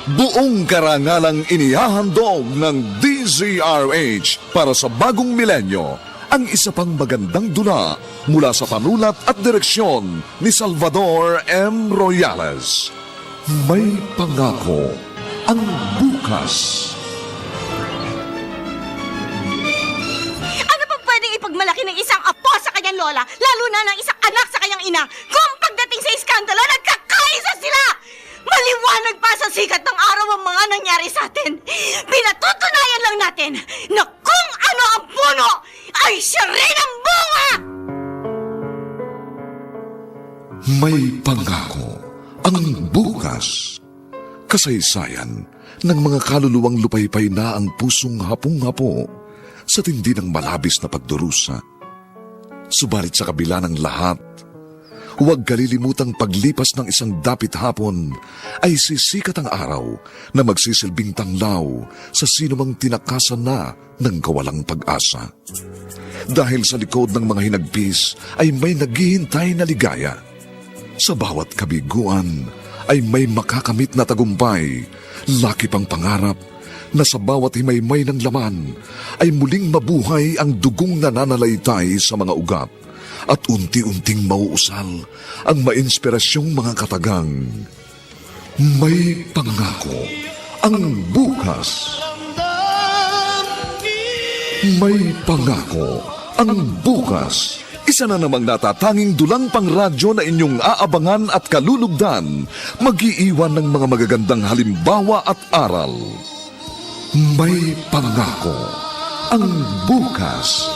Buong karangalang inihahandog ng DZRH para sa bagong milenyo ang isa pang magandang dula mula sa panulat at direksyon ni Salvador M. Royales. May pangako ang bukas. Ano pa pwedeng ipagmalaki ng isang apo sa kanyang lola, lalo na ng isang anak sa kanyang ina, kung pagdating sa iskandalo, nagkakaisa sila? Maliwanag pa sa sikat ng araw ang mga nangyari sa atin. Pinatutunayan lang natin na kung ano ang puno, ay siya rin ang bunga! May pangako ang bukas. Kasaysayan ng mga kaluluwang lupaypay na ang pusong hapong-hapo sa tindi ng malabis na pagdurusa. Subalit sa kabila ng lahat, huwag kalilimutang paglipas ng isang dapit hapon ay sisikat ang araw na magsisilbing tanglaw sa sinumang tinakasan na ng kawalang pag-asa. Dahil sa likod ng mga hinagpis ay may naghihintay na ligaya. Sa bawat kabiguan ay may makakamit na tagumpay, laki pang pangarap na sa bawat himaymay ng laman ay muling mabuhay ang dugong nananalaytay sa mga ugat at unti-unting mauusal ang mainspirasyong mga katagang. May pangako ang bukas. May pangako ang bukas. Isa na namang natatanging dulang pang radyo na inyong aabangan at kalulugdan, mag-iiwan ng mga magagandang halimbawa at aral. May pangako ang bukas.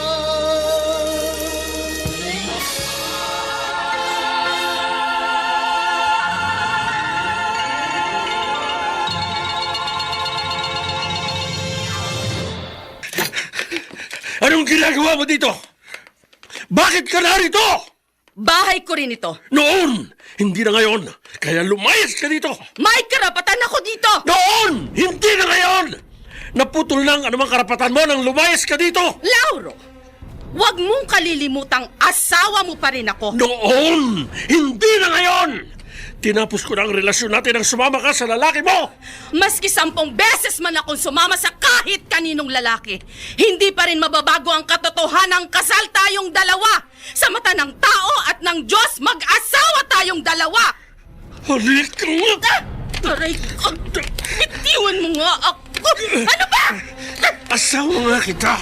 Anong ginagawa mo dito? Bakit ka narito? Bahay ko rin ito. Noon, hindi na ngayon. Kaya lumayas ka dito. May karapatan ako dito! Noon, hindi na ngayon. Naputol na ang anumang karapatan mo nang lumayas ka dito. Lauro, huwag mong kalilimutang asawa mo pa rin ako. Noon, hindi na ngayon. Tinapos ko na ang relasyon natin nang sumama ka sa lalaki mo. Maski 10 beses man akong sumama sa kahit kaninong lalaki, hindi pa rin mababago ang katotohanang kasal tayong dalawa. Sa mata ng tao at ng Diyos, mag-asawa tayong dalawa. Halika nga. Aray ko, bitiwan mo nga ako. Ano ba? Asawa nga kita.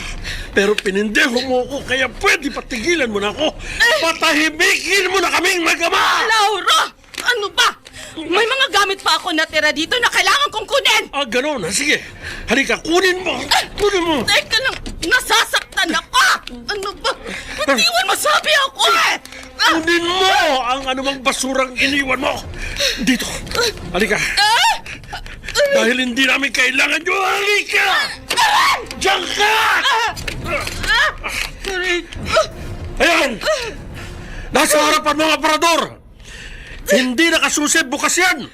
Pero pinindeho mo ako, kaya pwede patigilan mo na ako. Patahimikin mo na kaming mag-ama. Lauro! Ano ba? May mga gamit pa ako natira dito na kailangan kong kunin! Ah, gano'n. Sige. Halika, kunin mo. Kunin mo. Teka lang, nasasaktan ako! Ano ba? Bitiwan mo, sabi ako eh! Kunin mo ang anumang basurang iniwan mo. Dito. Halika. Dahil hindi namin kailangan nyo. Halika! Diyan ka! Ayan! Nasa harapan mga parador! Hindi nakasusi, bukas yan!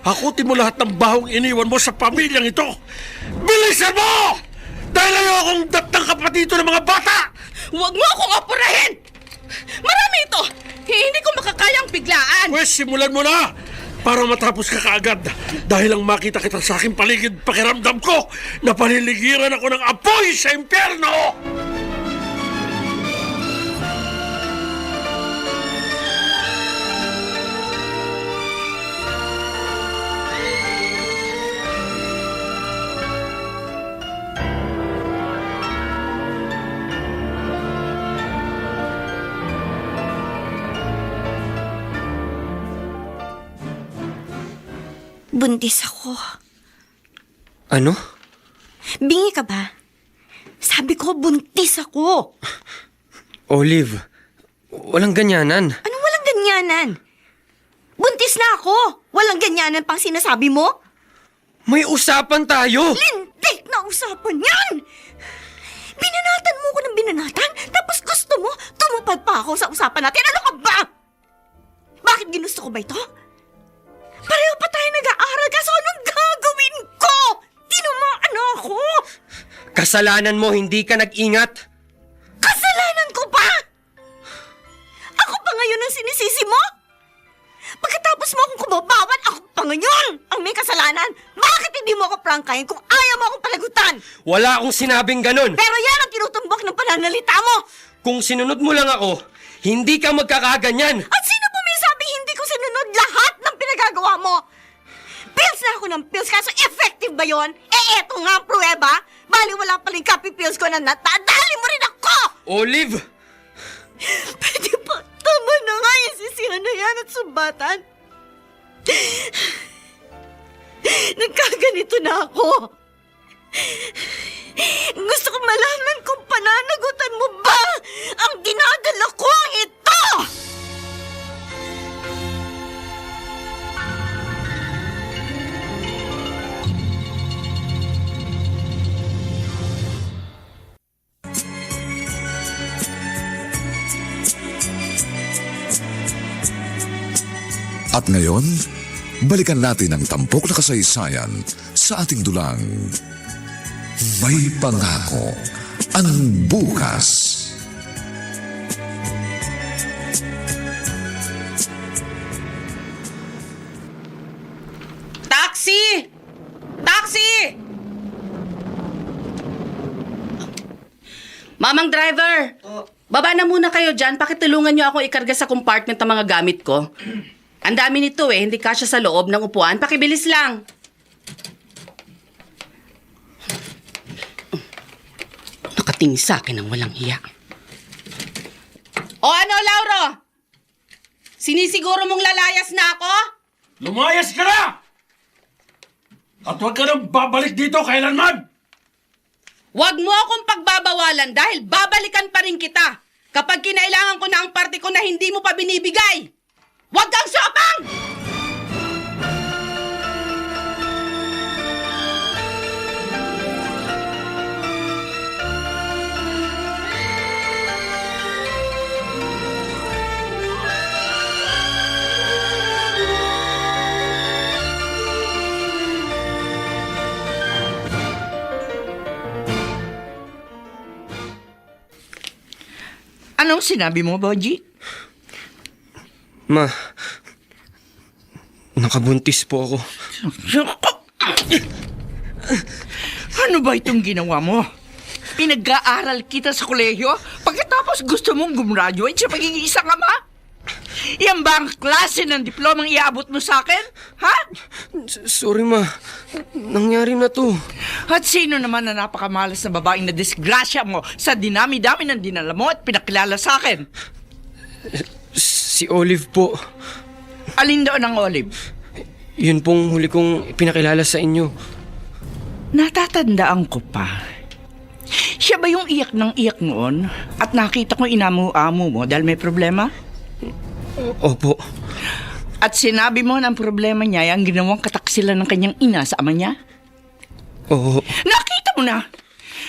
Hakutin mo lahat ng bahong iniwan mo sa pamilyang ito! Bilisan mo! Dahil ayaw akong datang kapatito ng mga bata! Huwag mo akong operahin! Marami ito! Hindi ko makakayang biglaan! Pwes, simulan mo na! Para matapos ka kaagad. Dahil ang makita kita sa aking paligid, pakiramdam ko na paliligiran ako ng apoy sa impyerno! Buntis ako. Ano? Bingi ka ba? Sabi ko, buntis ako. Olive, walang ganyanan. Anong walang ganyanan? Buntis na ako. Walang ganyanan pang sinasabi mo? May usapan tayo! Lintik na usapan yan! Binanatan mo ko ng binanatan, tapos gusto mo, tumupad pa ako sa usapan natin. Ano ka ba? Bakit ginusto ko ba ito? Pareho pa tayo nag-aaral, kaso anong gagawin ko? Tinamaan ako! Kasalanan mo, hindi ka nag-ingat. Kasalanan ko ba? Ako pa ngayon ang sinisisi mo? Pagkatapos mo akong kumabawan, ako pa ngayon ang may kasalanan. Bakit hindi mo ako prangkahin kung ayaw mo akong palagutan? Wala akong sinabing ganun. Pero yan ang tinutumbok ng pananalita mo. Kung sinunod mo lang ako, hindi ka magkakaganyan. At sino po may sabing hindi ko sinunod lahat ng pinagagawa mo? Pills na ako ng pills, kaso effective ba yon? Eto nga ang pruweba. Bali wala paling copy pills ko na natadali mo rin ako! Olive! Pwede pa, tama na nga yung sisihan na yan at sumbatan. Nagkaganito na ako. Gusto ko malaman kung pananagutan mo ba ang dinadala ko ito! At ngayon, balikan natin ang tampok na kasaysayan sa ating dulang May Pangako ang Bukas. Taxi! Taxi! Mamang driver! Baba na muna kayo dyan. Pakitulungan niyo ako ikarga sa compartment ang mga gamit ko. Ang dami nito hindi kasya sa loob ng upuan. Pakibilis lang. Nakatingin sa akin ang walang hiya. O ano, Lauro? Sinisiguro mong lalayas na ako? Lumayas ka na! At huwag ka nang babalik dito kailanman! Huwag mo akong pagbabawalan dahil babalikan pa rin kita kapag kinailangan ko na ang parte ko na hindi mo pa binibigay. Huwag kang sopang! Anong sinabi mo, Boji? Ma, nakabuntis po ako. Ano ba itong ginawa mo? Pinag-aaral kita sa kolehiyo, pagkatapos gusto mong gumraduate sa pagiging isang ama? Yan ba ang klase ng diplomang iaabot mo sa akin? Ha? Sorry, ma. Nangyari na to. At sino naman na napakamalas na babaeng na disgrasya mo sa dinami-dami ng dinala mo at pinakilala sa akin? Si Olive po. Alin doon ang Olive? Yun pong huli kong pinakilala sa inyo. Natatandaan ko pa. Siya ba yung iyak ng iyak noon at nakita ko inamu-amo mo dahil may problema? Opo. At sinabi mo na ang problema niya ay ang ginawang kataksilan ng kanyang ina sa ama niya? Oo. Nakita mo na!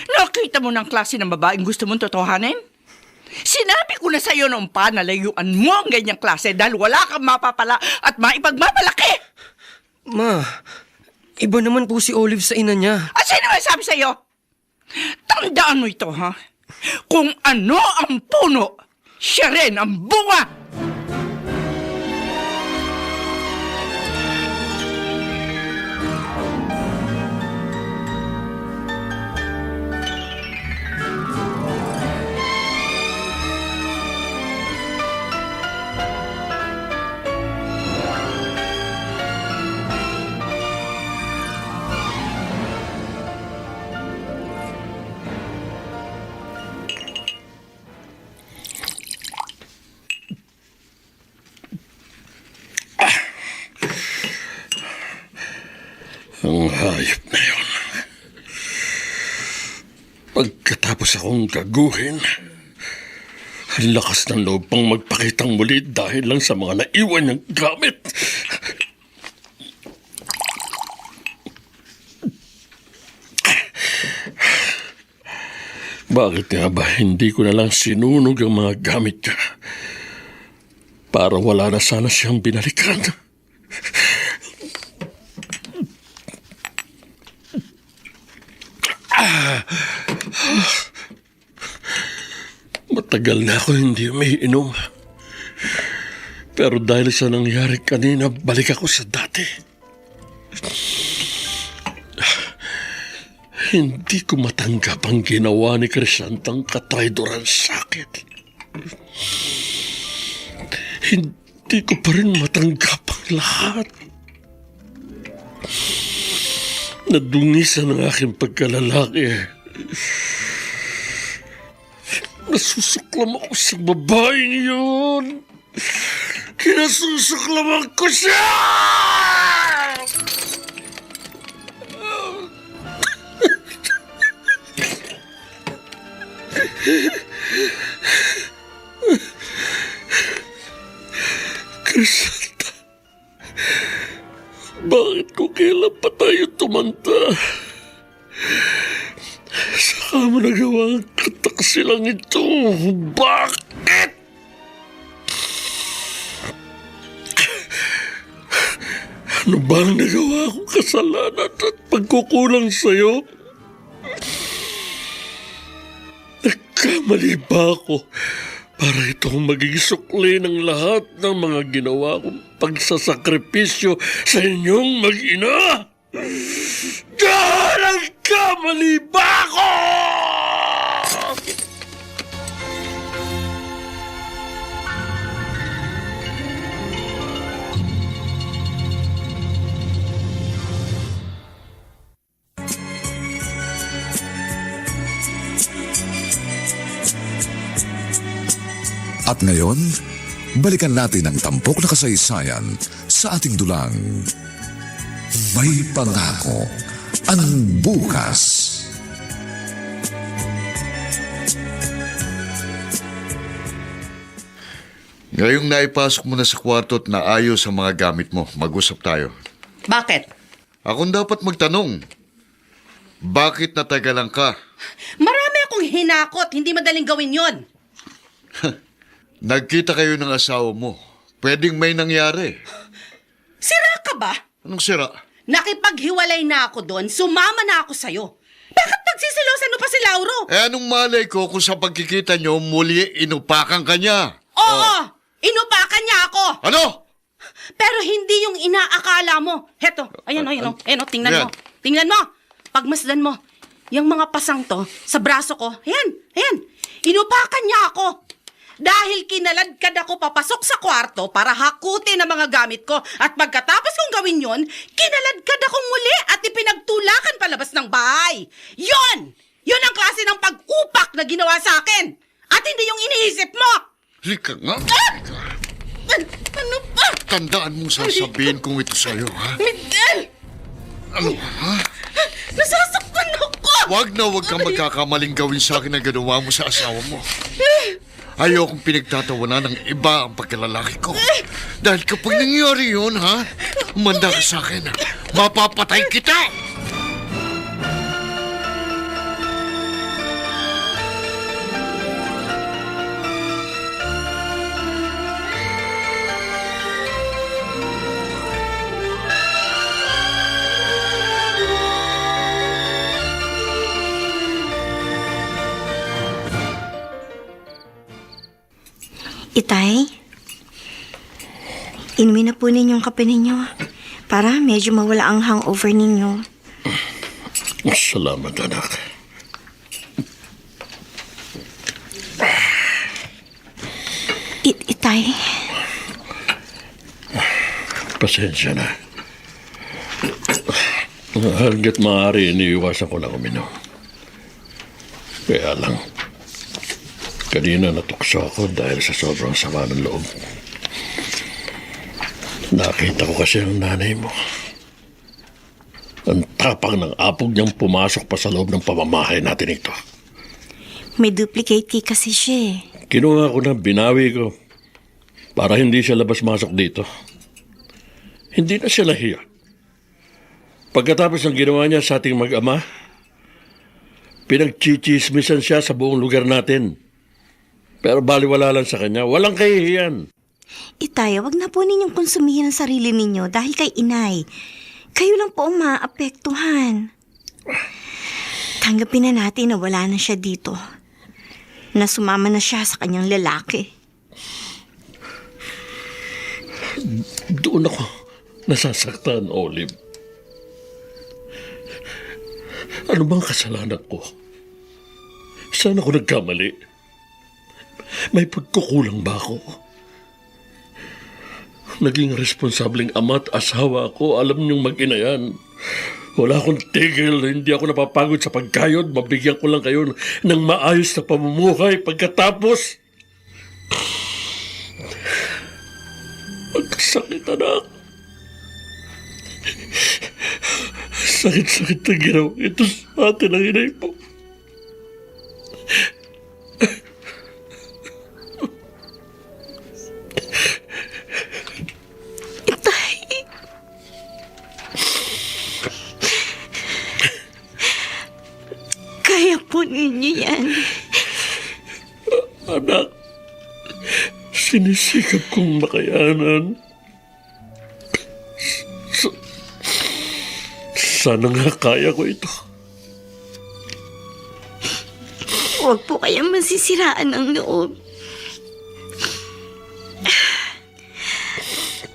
Nakita mo na ang klase ng babaeng gusto mong totohanin? Sinabi ko na sa'yo noon pa na layuan mo ang ganyang klase dahil wala kang mapapala at maipagmapalaki! Ma, iba naman po si Olive sa ina niya. At sino may sabi sa'yo? Tandaan mo ito, ha? Kung ano ang puno, siya rin ang bunga! Ang hayop na yun. Pagkatapos akong gaguhin, ang lakas ng loob pang magpakitang muli dahil lang sa mga naiwan niyang gamit. Bakit nga ba hindi ko na lang sinunog ang mga gamit niya? Para wala na sana siyang binalikan. Matagal na ako hindi umiinom. Pero dahil sa nangyari kanina, balik ako sa dati. Hindi ko matanggap ang ginawa ni Crisantang katraidoran sa akin. Hindi ko pa rin matanggap ang lahat. Nadungisan ang aking pagkalalaki. Nasusuklam ako sa babaeng yun. Kinasusuklaman ko siya! Crisanta, bakit ko kailan pa tayo tumanda? Saka mo nagawa ang kataksilang ito? Bakit? Ano ba ang nagawa kong kasalanan at pagkukulang sa'yo? Nagkamali ba ako para itong maging sukli ng lahat ng mga ginawa kong pagsasakripisyo sa inyong mag-ina? Nagkamali ba ako? At ngayon, balikan natin ang tampok na kasaysayan sa ating dulang. May pangako ang bukas. Ngayong naipasok mo na sa kwarto at naayos ang mga gamit mo, mag-usap tayo. Bakit? Akong dapat magtanong, bakit natagalan ka? Marami akong hinakot. Hindi madaling gawin yon. Nagkita kayo ng asawa mo. Pwedeng may nangyari. Sira ka ba? Anong sira? Nakipaghiwalay na ako doon. Sumama na ako sa'yo. Bakit nagsisilosan mo pa si Lauro? Eh anong malay ko kung sa pagkikita nyo muli inupakan ka niya? Oo! Inupakan niya ako! Ano? Pero hindi yung inaakala mo. Heto, ayan o, tingnan Yan. mo. Tingnan mo. Pagmasdan mo. Yung mga pasang to, sa braso ko, ayan. Inupakan niya ako. Dahil kinaladkad ako papasok sa kwarto para hakutin ang mga gamit ko. At pagkatapos kong gawin yon, kinaladkad akong muli at ipinagtulakan palabas ng bahay. Yon! Yon ang klase ng pag-upak na ginawa sa akin. At hindi yung iniisip mo. Lika nga. Ano ba? Tandaan mong sasabihin kung ito sa'yo, ha? Miguel! Ano, ha? Nasasaktan ako! Wag kang magkakamaling gawin sa akin ang ginawa mo sa asawa mo. Ayokong pinagtatawanan ng iba ang pagkalalaki ko. Dahil kapag nangyari yun, ha? Umanda ka sa akin. Mapapatay kita! Itay, inumin na po ninyong kape ninyo para medyo mawala ang hangover ninyo. Salamat, anak. Itay, Pasensya na. Hanggat maaari, iniiwasan ko na uminom. Kaya lang, kanina natukso ako dahil sa sobrang sama ng loob. Nakita ko kasi ang nanay mo. Ang tapang ng apog niyang pumasok pa sa loob ng pamamahay natin ito. may duplicate key kasi siya eh. Kinuha ko na, binawi ko para hindi siya labas-masok dito. Hindi na siya nahiya. Pagkatapos ng ginawa niya sa ating mag-ama, pinagchichismisan siya sa buong lugar natin. Pero baliwala lang sa kanya, walang kahihiyan. Itay, wag na po ninyong konsumihin ang sarili ninyo dahil kay inay. Kayo lang po ang maapektuhan. Tanggapin na natin na wala na siya dito. Na sumama na siya sa kanyang lalaki. Doon ako nasasaktan, Olive. Ano bang kasalanan ko? Saan ako nagkamali? May pagkukulang ba ako? Naging responsableng ama at asawa ako, alam niyong mag-ina yan. Wala akong tigil, hindi ako napapagod sa pagkayod, mabigyan ko lang kayo ng maayos na pamumuhay pagkatapos. Magkasakit, anak. Sakit-sakit na ginawa ito sa atin ang inay po. Kaya po ninyo yan. Anak, sinisikap kong makayanan. Sana nga kaya ko ito. Huwag po kayong masisiraan ng loob.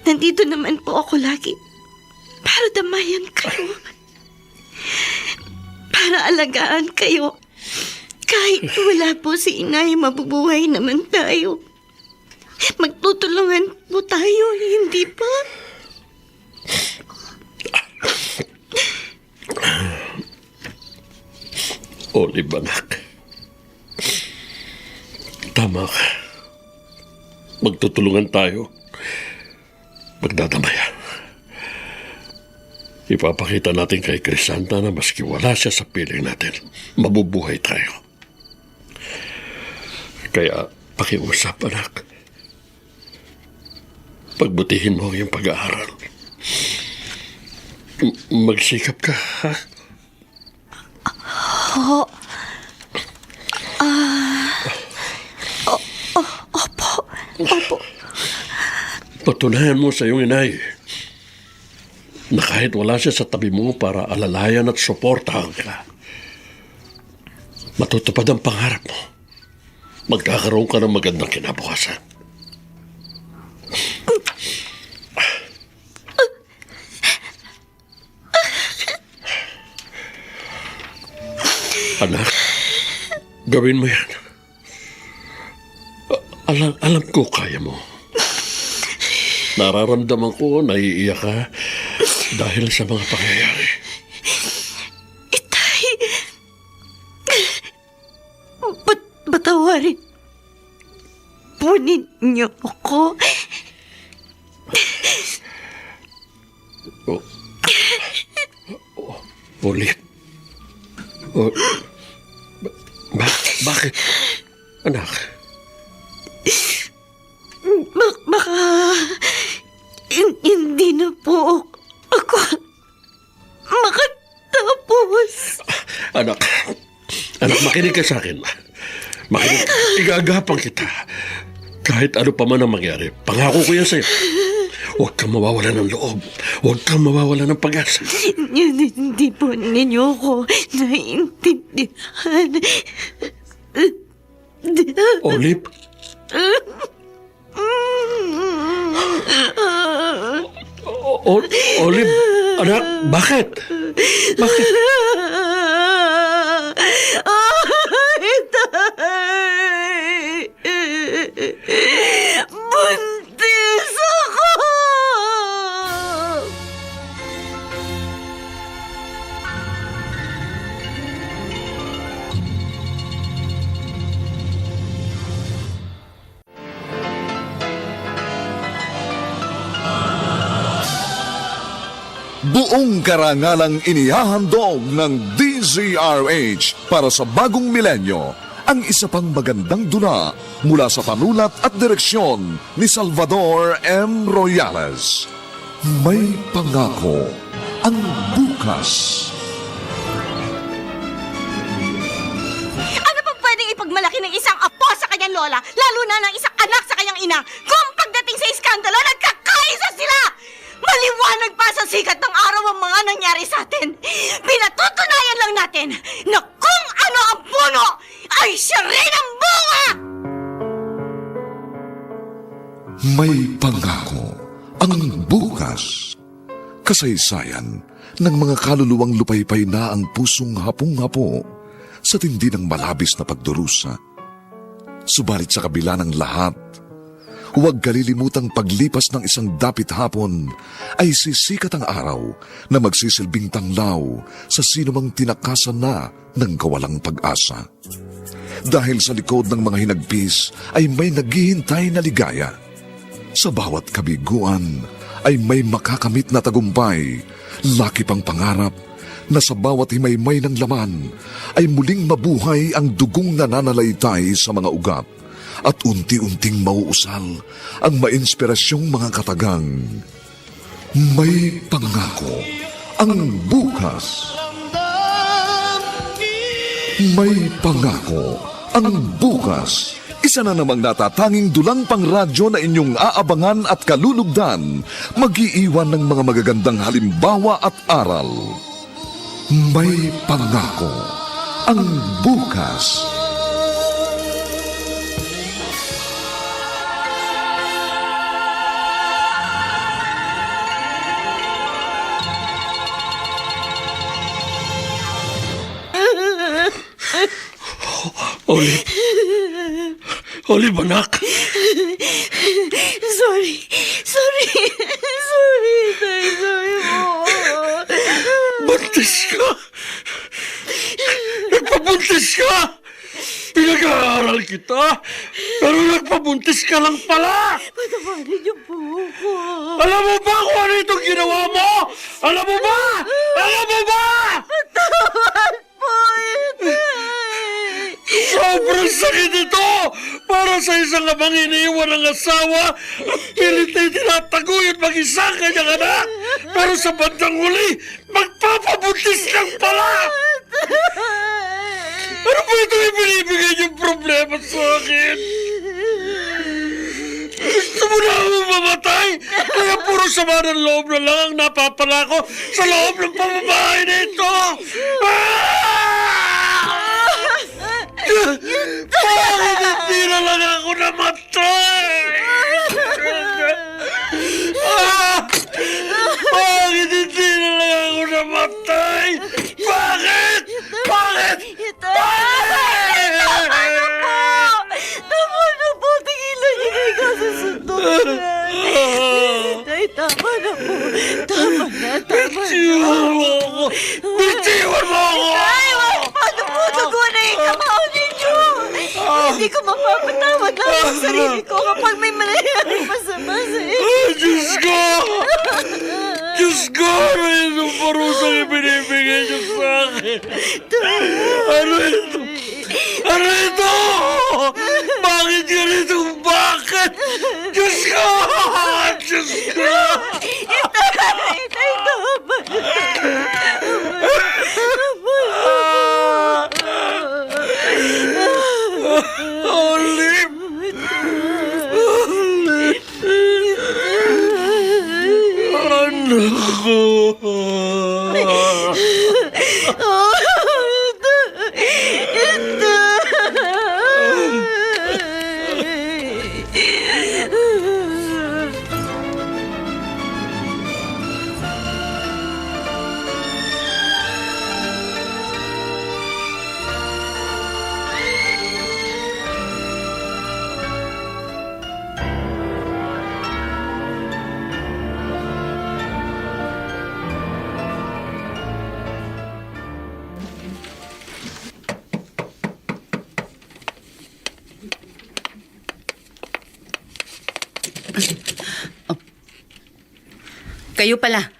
Nandito naman po ako lagi para damayan kayo. Para alagaan kayo. Kahit wala po si inay, mabubuhay naman tayo. Magtutulungan po tayo, hindi ba? Olive, anak. Tama ka. Magtutulungan tayo. Magdadamayan. Ipapakita natin kay Crisanta na maski wala siya sa piling natin, mabubuhay tayo. Kaya, pakiusap, anak. Pagbutihin mo yung pag-aaral. Magsikap ka, ha? Opo. Patunayan mo sa iyong inay na kahit wala siya sa tabi mo para alalayan at suportahan ka, matutupad ang pangarap mo. Magkakaroon ka ng magandang kinabukasan. Anak, gawin mo yan. Alam ko kaya mo. Nararamdaman ko, naiiyak ka dahil sa mga pangyayari. Itay! Patawarin po ninyo ako. Olive. Bakit? Anak. Baka hindi na po ako makatapos. Anak, makinig ka sa akin. Makinig, igagapang kita. Kahit ano pa man ang mangyari, pangako ko yan sa'yo. Huwag kang mawawala ng loob. Huwag kang mawawala ng pag-asa. Hindi po ninyo ako naiintindihan. Olive? Olive, anak, bakit? Bakit? Buntis ako! Buong karangalang inihahandog ng DZRH para sa bagong milenyo ang isa pang magandang dula mula sa panulat at direksyon ni Salvador M. Royales. May pangako ang bukas. Ano pang pwedeng ipagmalaki ng isang apo sa kanyang lola, lalo na ng isang anak sa kanyang ina, kung pagdating sa iskandalo, nagkakaisa sila! Maliwanag pa sa sikat ng araw ang mga nangyari sa atin. Pinatutunayan lang natin na kung ano ang puno, ay siya rin ang bunga! May pangako ang bukas. Kasaysayan ng mga kaluluwang lupaypay na ang pusong hapong-hapo sa tindi ng malabis na pagdurusa. Subalit sa kabila ng lahat, huwag kalilimutang paglipas ng isang dapit hapon ay sisikat ang araw na magsisilbing tanglaw sa sinumang tinakasan na ng kawalang pag-asa. Dahil sa likod ng mga hinagpis ay may naghihintay na ligaya. Sa bawat kabiguan ay may makakamit na tagumpay, laki pang pangarap na sa bawat himaymay ng laman ay muling mabuhay ang dugong nananalaytay sa mga ugat at unti-unting mauusal ang mainspirasyong mga katagang. May pangako ang bukas. May pangako ang bukas. Isa na namang natatanging dulang pang radyo na inyong aabangan at kalulugdan, mag-iiwan ng mga magagandang halimbawa at aral. May pangako ang bukas. Olive. Olive, anak. Sorry, Tay, sorry po. Buntis ka! Nagpabuntis ka! Pinag-aaral kita, pero nagpabuntis ka lang pala! Patawarin niyo po ako. Alam mo ba kung ano itong ginawa mo? Alam mo ba? Alam mo ba? Patawad po, Tay. Sobrang sakit ito! Para sa isang amang iniiwan ng asawa at pilit na tinataguyod mag-isa ang kanyang anak. Pero sa bandang huli, magpapabuntis lang pala! Ano ba ito ibinibigay niyong problema sa akin? Gusto mo na ako mamatay? Kaya puro sama ng loob na lang ang napapala ko sa loob ng pamamahay nito! Bakit hindi na lang ako namatay? Bakit hindi na lang ako namatay? Bakit? Bakit? Bakit? Tama na po. Tigilan niyo na yung kasusunod. Tay, tama na po. Tama na. Bitiwan mo ako! Bitiwan mo ako! Tay, paano po dugo na yung kamao ninyo? Hindi ko mapapatawad lang ang sarili ko kapag may mangyayari masama sa inyo. Diyos ko! Diyos ko! Ano itong parusang ibinibigay niyo sa akin? Ano ito? Ano ito? Bakit ganito? Bakit? Diyos ko! Diyos ko! Tay, tama na. Olive! Anak ko! Kayo pala.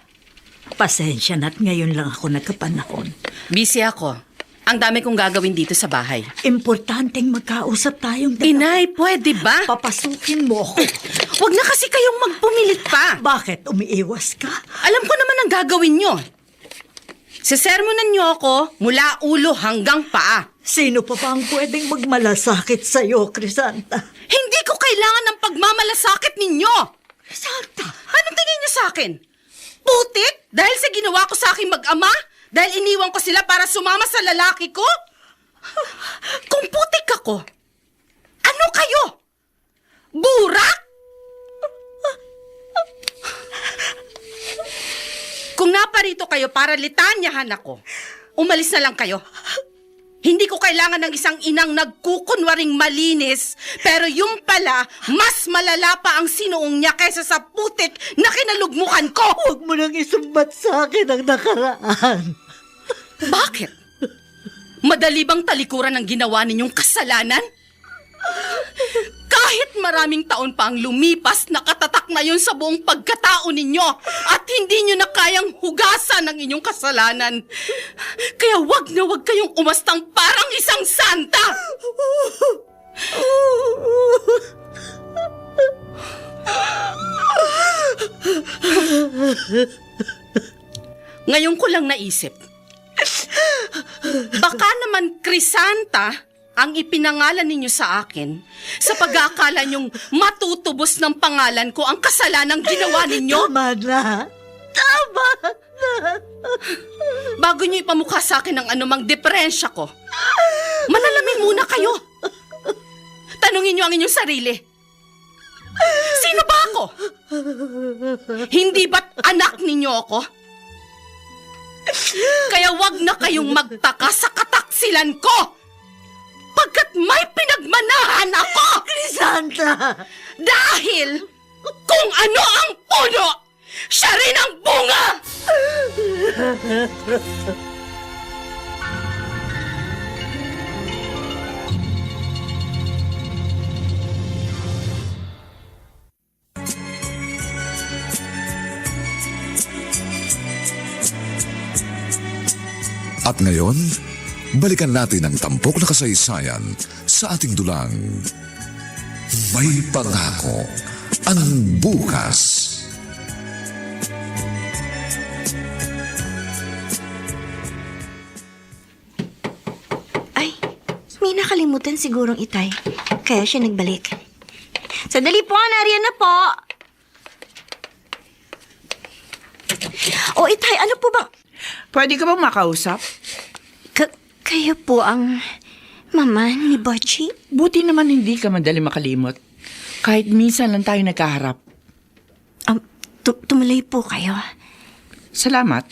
Pasensya na't ngayon lang ako nagkapanahon. Busy ako. Ang dami kong gagawin dito sa bahay. Importanteng magkausap tayong dalawa. Inay, pwede ba? Papasukin mo ako. Huwag na kasi kayong magpumilit pa. Bakit umiiwas ka? Alam ko naman ang gagawin nyo. Sesermonan nyo ako mula ulo hanggang paa. Sino pa ba ang pwedeng magmalasakit sa'yo, Crisanta? Hindi ko kailangan ng pagmamalasakit ninyo. Crisanta! Anong tingin niyo sa akin? Putik? Dahil sa ginawa ko sa aking mag-ama? Dahil iniwan ko sila para sumama sa lalaki ko? Kung putik ako, ano kayo? Burak? Kung naparito kayo para litanyahan ako, umalis na lang kayo. Hindi ko kailangan ng isang inang nagkukunwaring malinis, pero yung pala, mas malala pa ang sinuong niya kaysa sa putik na kinalugmukan ko. Huwag mo nang isumbat sa akin ang nakaraan. Bakit? Madali bang talikuran ang ginawa ninyong kasalanan? Kahit maraming taon pa ang lumipas, nakatatak na yun sa buong pagkatao ninyo at hindi nyo na kayang hugasan ang inyong kasalanan. Kaya wag na wag kayong umastang parang isang santa! Ngayon ko lang naisip, baka naman Crisanta ang ipinangalan ninyo sa akin sa pag-aakala niyong matutubos ng pangalan ko ang kasalanang ginawa ninyo? Tama na. Tama na. Bago niyo ipamukha sa akin ang anumang diferensya ko, manalamin muna kayo. Tanungin niyo ang inyong sarili. Sino ba ako? Hindi ba't anak ninyo ako? Kaya wag na kayong magtaka sa kataksilan ko! Pagkat may pinagmanahan ako! Crisanta! Dahil kung ano ang puno, siya rin ang bunga! At ngayon, balikan natin ang tampok na kasaysayan sa ating dulang. May pangako ang bukas. Ay, may nakalimutan sigurong itay. Kaya siya nagbalik. Sandali po, nariyan na po. O itay, ano po bang... Pwede ka bang makausap? Kayo po ang mama ni Bochy? Buti naman hindi ka madali makalimot. Kahit minsan lang tayo nagkaharap. Tumuloy po kayo. Salamat.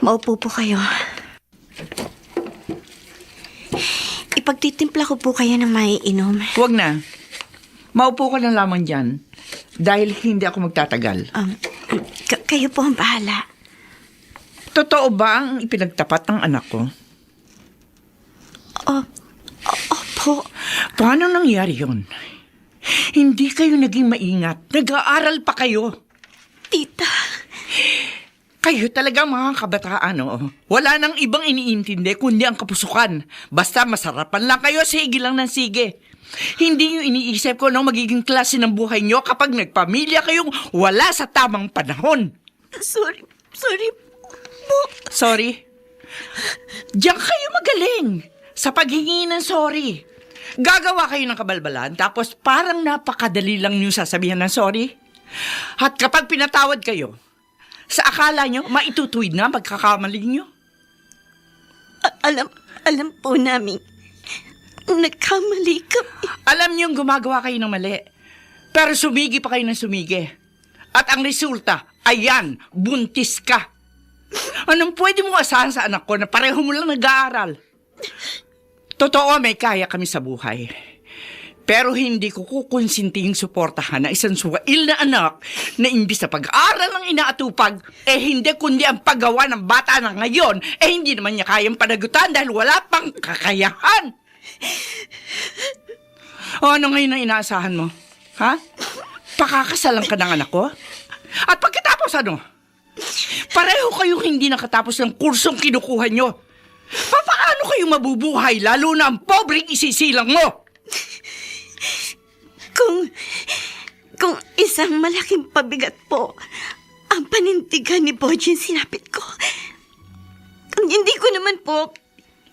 Maupo po kayo. Ipagtitimpla ko po kayo ng maiinom. Huwag na. Maupo ka na lamang dyan. Dahil hindi ako magtatagal. Kayo po ang bahala. Totoo ba ang ipinagtapat ng anak ko? Opo. Paano nangyari yun? Hindi kayo naging maingat. Nag-aaral pa kayo. Tita. Kayo talaga mga kabataan, oo. Wala nang ibang iniintindi kundi ang kapusukan. Basta masarapan lang kayo, sige lang ng sige. Hindi nyo iniisip ko nang magiging klase ng buhay nyo kapag nagpamilya kayong wala sa tamang panahon. Sorry po. Sorry? Diyan kayo magaling sa paghingi ng sorry. Gagawa kayo ng kabalbalan tapos parang napakadali lang nyo sasabihan ng sorry. At kapag pinatawad kayo, sa akala nyo, maitutuwid na pagkakamali nyo? Alam po namin. Nagkamali kami. Alam niyong gumagawa kayo ng mali. Pero sumigi pa kayo ng sumigi. At ang resulta, ayan, buntis ka. Anong pwede mong asahan sa anak ko na pareho mo lang nag-aaral? Totoo, may kaya kami sa buhay. Pero hindi ko kukonsinting suportahan na isang suwail na anak na imbis na pag-aaral ng inaatupag, hindi kundi ang paggawa ng bata na ngayon, hindi naman niya kayang panagutan dahil wala pang kakayahan. O ano ngayon ang inaasahan mo? Ha? Pakakasalan ka ng anak ko? At pagkatapos ano? Pareho kayong hindi nakatapos ng kursong kinukuha nyo. Paano kayo mabubuhay lalo na ang pobreng isisilang mo? Kung isang malaking pabigat po ang panindigan ni Bochy sinapit ko. Hindi ko naman po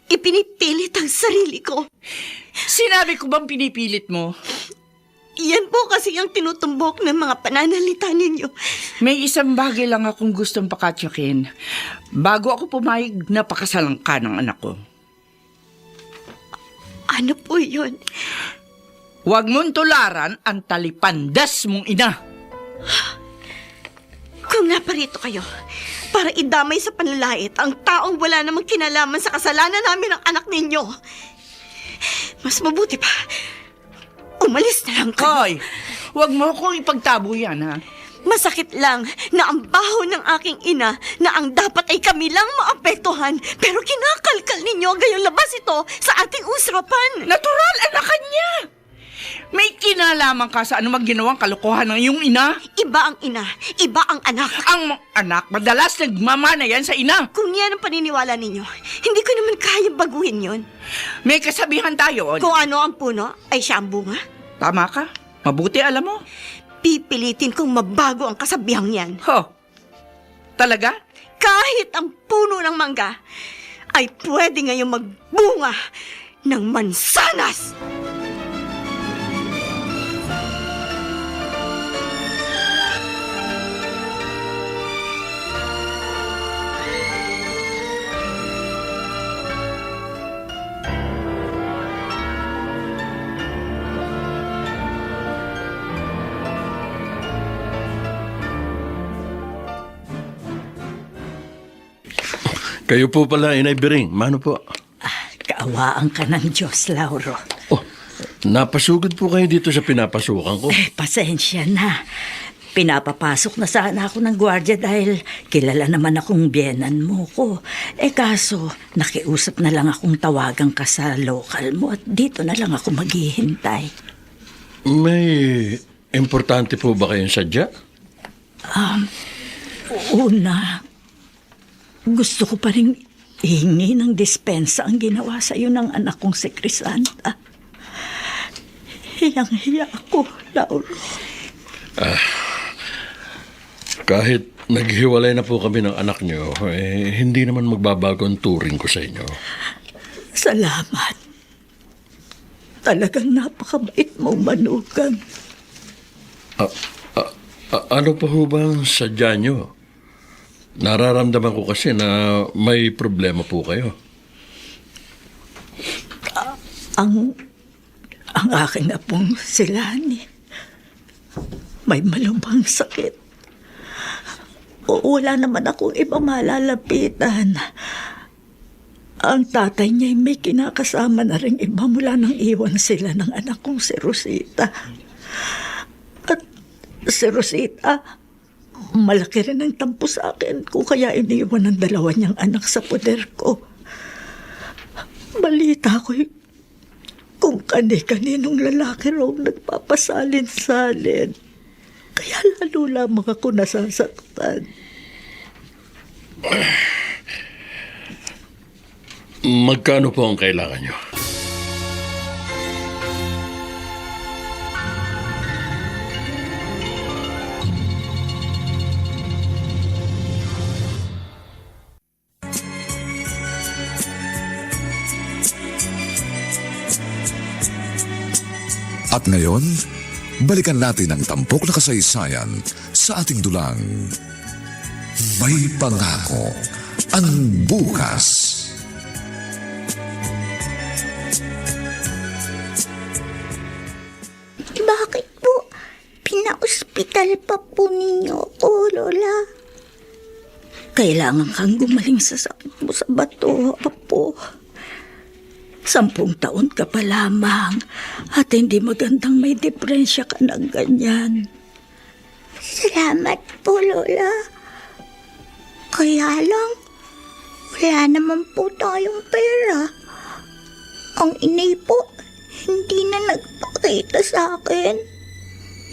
ipinipilit ang sarili ko. Sinabi ko bang pinipilit mo? Yan po kasi ang tinutumbok ng mga pananalita ninyo. May isang bagay lang akong gustong pakatyakin. Bago ako pumayag na pakasalan ka ng anak ko. Ano po yun? Huwag mong tularan ang talipandas mong ina. Pinaparito kayo para idamay sa panlalait ang taong wala namang kinalaman sa kasalanan namin ng anak ninyo. Mas mabuti pa, umalis na lang kayo. Hoy, huwag mo akong ipagtabo yan, ha? Masakit lang na ang baho ng aking ina na ang dapat ay kami lang maapektuhan, pero kinakalkal ninyo gayong labas ito sa ating usapan. Natural, anak niya. May kinalaman ka sa anumang ginawang kalokohan ng iyong ina? Iba ang ina, iba ang anak. Ang anak, madalas nagmamana yan sa ina. Kung yan ang paniniwala ninyo, hindi ko naman kaya baguhin yon. May kasabihan tayo. Kung ano ang puno, ay siya ang bunga. Tama ka. Mabuti alam mo. Pipilitin kong mabago ang kasabihang yan. Ho, talaga? Kahit ang puno ng mangga ay pwede ngayong magbunga ng mansanas. Kayo po pala, Inay Bering. Mano po? Kaawaan ka ng Diyos, Lauro. Oh, napasugod po kayo dito sa pinapasukan ko. Pasensya na. Pinapapasok na sana ako ng gwardiya dahil kilala naman akong biyenan mo ko. Kaso, nakiusap na lang akong tawagan ka sa lokal mo at dito na lang ako maghihintay. May importante po ba kayong sadya? Una, gusto ko pa rin ihingi ng dispensa ang ginawa sa iyo ng anak kong si Crisanta. Hiyang-hiya ako, Lauro. Kahit naghiwalay na po kami ng anak niyo, hindi naman magbabago ang turing ko sa inyo. Salamat. Talagang napakabait mong manugang. Ano pa ho ba ang sadya niyo? Nararamdaman ko kasi na may problema po kayo. Ang aking apong si Lani, may malubhang sakit. Wala naman akong ibang malalapitan. Ang tatay niya may kinakasama na rin iba mula nang iwan sila ng anak kong si Rosita. At si Rosita, malaki rin ang tampo sa akin kung kaya iniwan ng dalawa niyang anak sa poder ko. Balita ko kung kani-kaninong lalaki raw nagpapasalin-salin. Kaya lalo lamang ako nasasaktan. Magkano po ang kailangan niyo? At ngayon, balikan natin ang tampok na kasaysayan sa ating dulang. May pangako ang bukas. Bakit po pina-ospital pa po ninyo ako, Lola? Kailangan kang gumaling sa sakit mo sa bato, Apo. 10 taon ka pa lamang at hindi magandang may depresya ka ng ganyan. Salamat po, Lola. Kaya lang, wala naman po tayong pera. Ang inay po, hindi na nagpakita sa akin.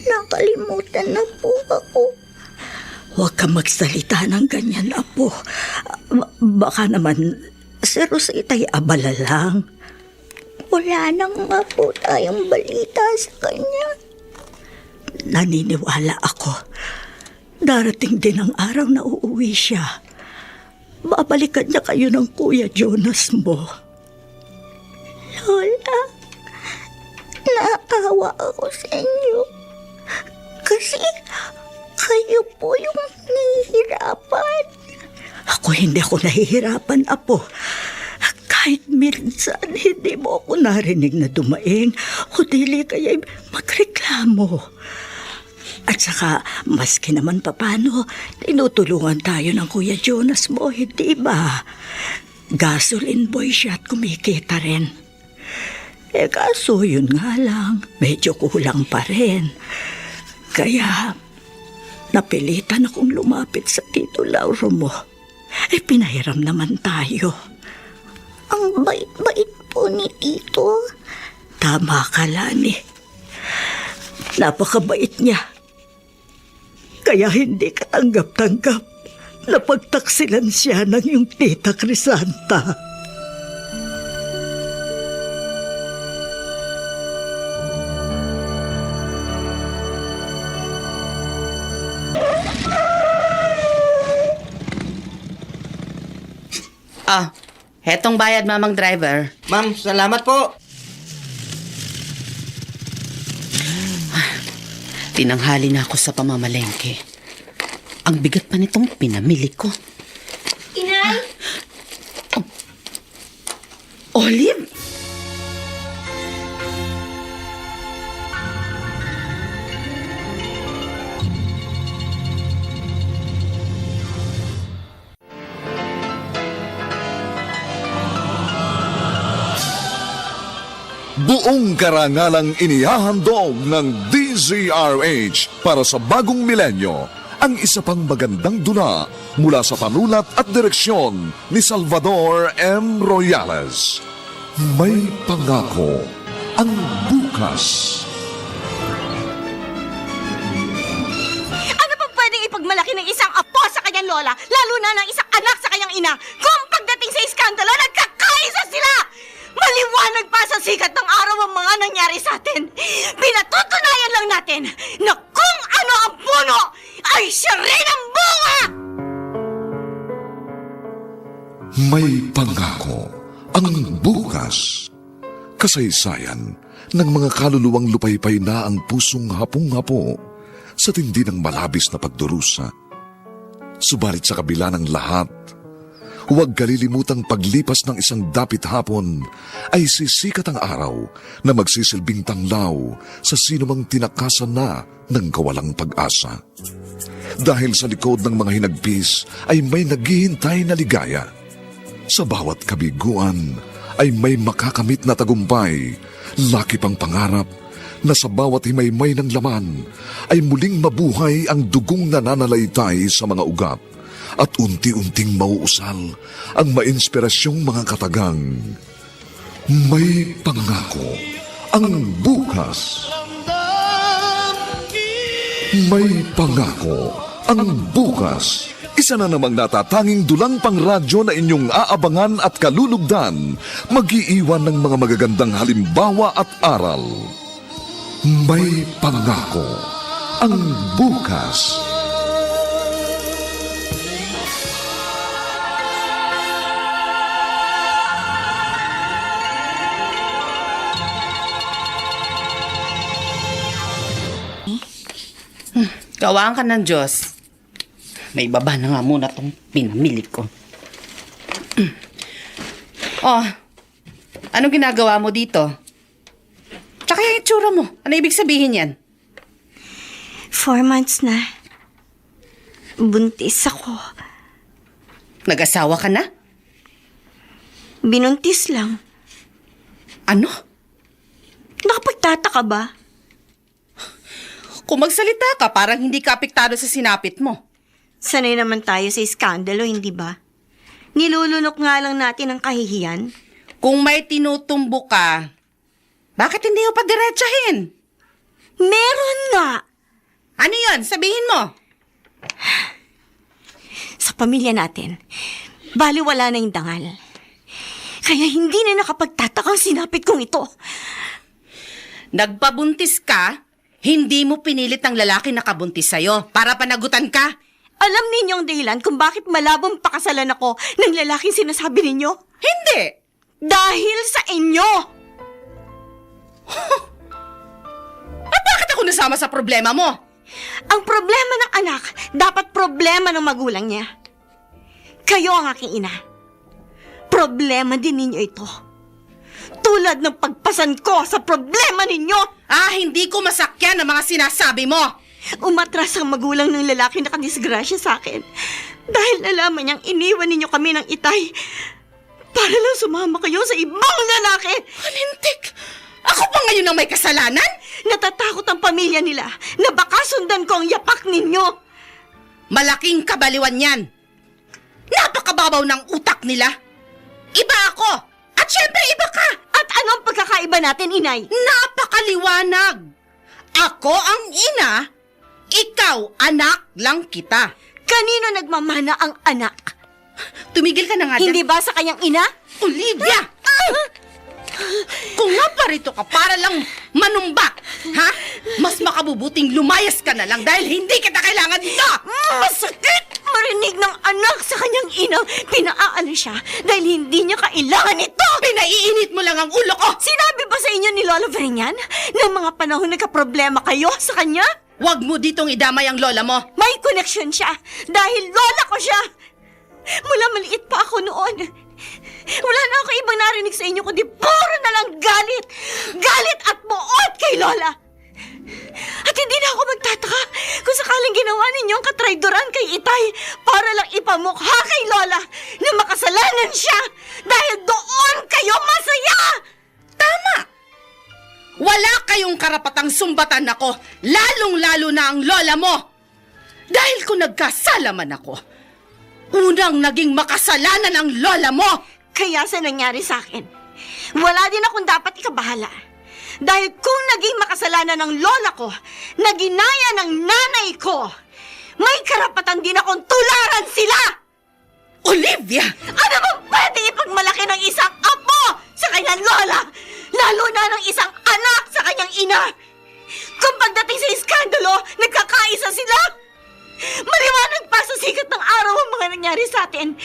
Nakalimutan na po ako. Huwag ka magsalita ng ganyan, Apo. Baka naman si Rosita'y abala lang. Wala na nga po tayong balita sa kanya. Naniniwala ako. Darating din ang araw na uuwi siya. Babalikan niya kayo ng Kuya Jonas mo. Lola, naawa ako sa inyo. Kasi kayo po yung nahihirapan. Hindi ako nahihirapan, Apo. Kahit minsan, hindi mo ako narinig na dumaing o dili kaya magreklamo. At saka, maski naman papano, tinutulungan tayo ng Kuya Jonas mo, hindi ba? Gasoline boy siya at kumikita rin. Kaso yun nga lang, medyo kulang pa rin. Kaya, napilitan akong lumapit sa Tito Lauro mo. Pinahiram naman tayo. Ang bait-bait po ni Tito. Tama ka, Lani. Napakabait niya. Kaya hindi katanggap-tanggap na pagtaksilan siya ng iyong tita Crisanta. Hetong bayad, mamang driver. Ma'am, salamat po. Tinanghali na ako sa pamamalengke. Ang bigat pa nitong pinamili ko. Inay! Olive? Buong karangalang inihahandog ng DZRH para sa bagong milenyo ang isa pang magandang dula mula sa panulat at direksyon ni Salvador M. Royales. May pangako ang bukas. Ano pang pwedeng ipagmalaki ng isang apo sa kanyang lola, lalo na ng isang anak sa kanyang ina, kung pagdating sa iskandalo, nagkakaisa sila! Maliwanag pa sa sikat ng araw ang mga nangyari sa atin. Pinatutunayan lang natin na kung ano ang puno, ay siya rin ang bunga! May pangako ang bukas. Kasaysayan ng mga kaluluwang lupaypay na ang pusong hapong-hapo sa tindi ng malabis na pagdurusa. Subalit sa kabila ng lahat, huwag kalilimutang paglipas ng isang dapit hapon ay sisikat ang araw na magsisilbing tanglaw sa sinumang tinakasan na ng kawalang pag-asa. Dahil sa likod ng mga hinagpis ay may naghihintay na ligaya. Sa bawat kabiguan ay may makakamit na tagumpay, laki pang pangarap na sa bawat himaymay ng laman ay muling mabuhay ang dugong nananalaytay sa mga ugat at unti-unting mauusal ang mainspirasyong mga katagang. May pangako ang bukas. May pangako ang bukas. Isa na namang natatanging dulang pangradyo na inyong aabangan at kalulugdan, mag-iiwan ng mga magagandang halimbawa at aral. May pangako ang bukas. Gawaan ka ng Diyos. May baba na nga muna tong pinamili ko. Anong ginagawa mo dito? Tsaka yung itsura mo. Ano ibig sabihin yan? 4 months na. Buntis ako. Nag-asawa ka na? Binuntis lang. Ano? Nakapagtataka ba? Kung magsalita ka, parang hindi ka apektado sa sinapit mo. Sanay naman tayo sa iskandalo, hindi ba? Nilulunok nga lang natin ang kahihiyan. Kung may tinutumbo ka, bakit hindi mo pa diretsahin? Meron nga! Ano yon? Sabihin mo. Sa pamilya natin, baliwala na yung dangal. Kaya hindi na nakapagtataka ang sinapit kong ito. Nagpabuntis ka, hindi mo pinilit ang lalaki na kabuntis sa'yo para panagutan ka. Alam ninyo ang dahilan kung bakit malabong pakasalan ako ng lalaking sinasabi ninyo? Hindi! Dahil sa inyo! At bakit ako nasama sa problema mo? Ang problema ng anak, dapat problema ng magulang niya. Kayo ang aking ina. Problema din ninyo ito. Tulad ng pagpasan ko sa problema ninyo. Hindi ko masakyan ang mga sinasabi mo. Umatras ang magulang ng lalaki na kadisgrasya sa akin. Dahil nalaman niyang iniwan ninyo kami ng itay para lang sumama kayo sa ibang lalaki. Lintik! Ako pa ngayon ang may kasalanan? Natatakot ang pamilya nila na baka sundan ko ang yapak ninyo. Malaking kabaliwan yan. Napakababaw ng utak nila. Iba ako. At syempre iba ka. At anong pagkakaiba natin, inay? Napakaliwanag. Ako ang ina, ikaw anak lang kita. Kanino nagmamana ang anak? Tumigil ka na nga dyan. Hindi ba sa kanyang ina? Olivia! Kung nga parito ka para lang manumba, ha? Mas makabubuting lumayas ka na lang dahil hindi kita kailangan dito! Masakit marinig ng anak sa kanyang ina. Pinaaano siya dahil hindi niya kailangan ito. Pinaiinit mo lang ang ulo ko! Sinabi ba sa inyo ni Lola Veriñan na mga panahon nagka-problema kayo sa kanya? Huwag mo ditong idamay ang lola mo. May koneksyon siya dahil lola ko siya. Mula maliit pa ako noon. Wala na ako ibang narinig sa inyo kundi puro na lang galit. Galit at buot kay Lola. At hindi na ako magtataka kung sakaling ginawa ninyo ang katrayduran kay Itay para lang ipamukha kay Lola na makasalanan siya dahil doon kayo masaya. Tama! Wala kayong karapatang sumbatan ako, lalong-lalo na ang lola mo. Dahil kung nagkasalaman ako, unang naging makasalanan ang lola mo. Kaya sa nangyari sa akin, wala din akong dapat ikabahala. Dahil kung naging makasalanan ng lola ko na ginaya ng nanay ko, may karapatan din akong tularan sila! Olivia! Ano bang pwede ipagmalaki ng isang apo sa kanyang lola? Lalo na ng isang anak sa kanyang ina? Kung pagdating sa iskandalo, nagkakaisa sila? Maliwanag pa sa sikat ng araw ang mga nangyari sa atin.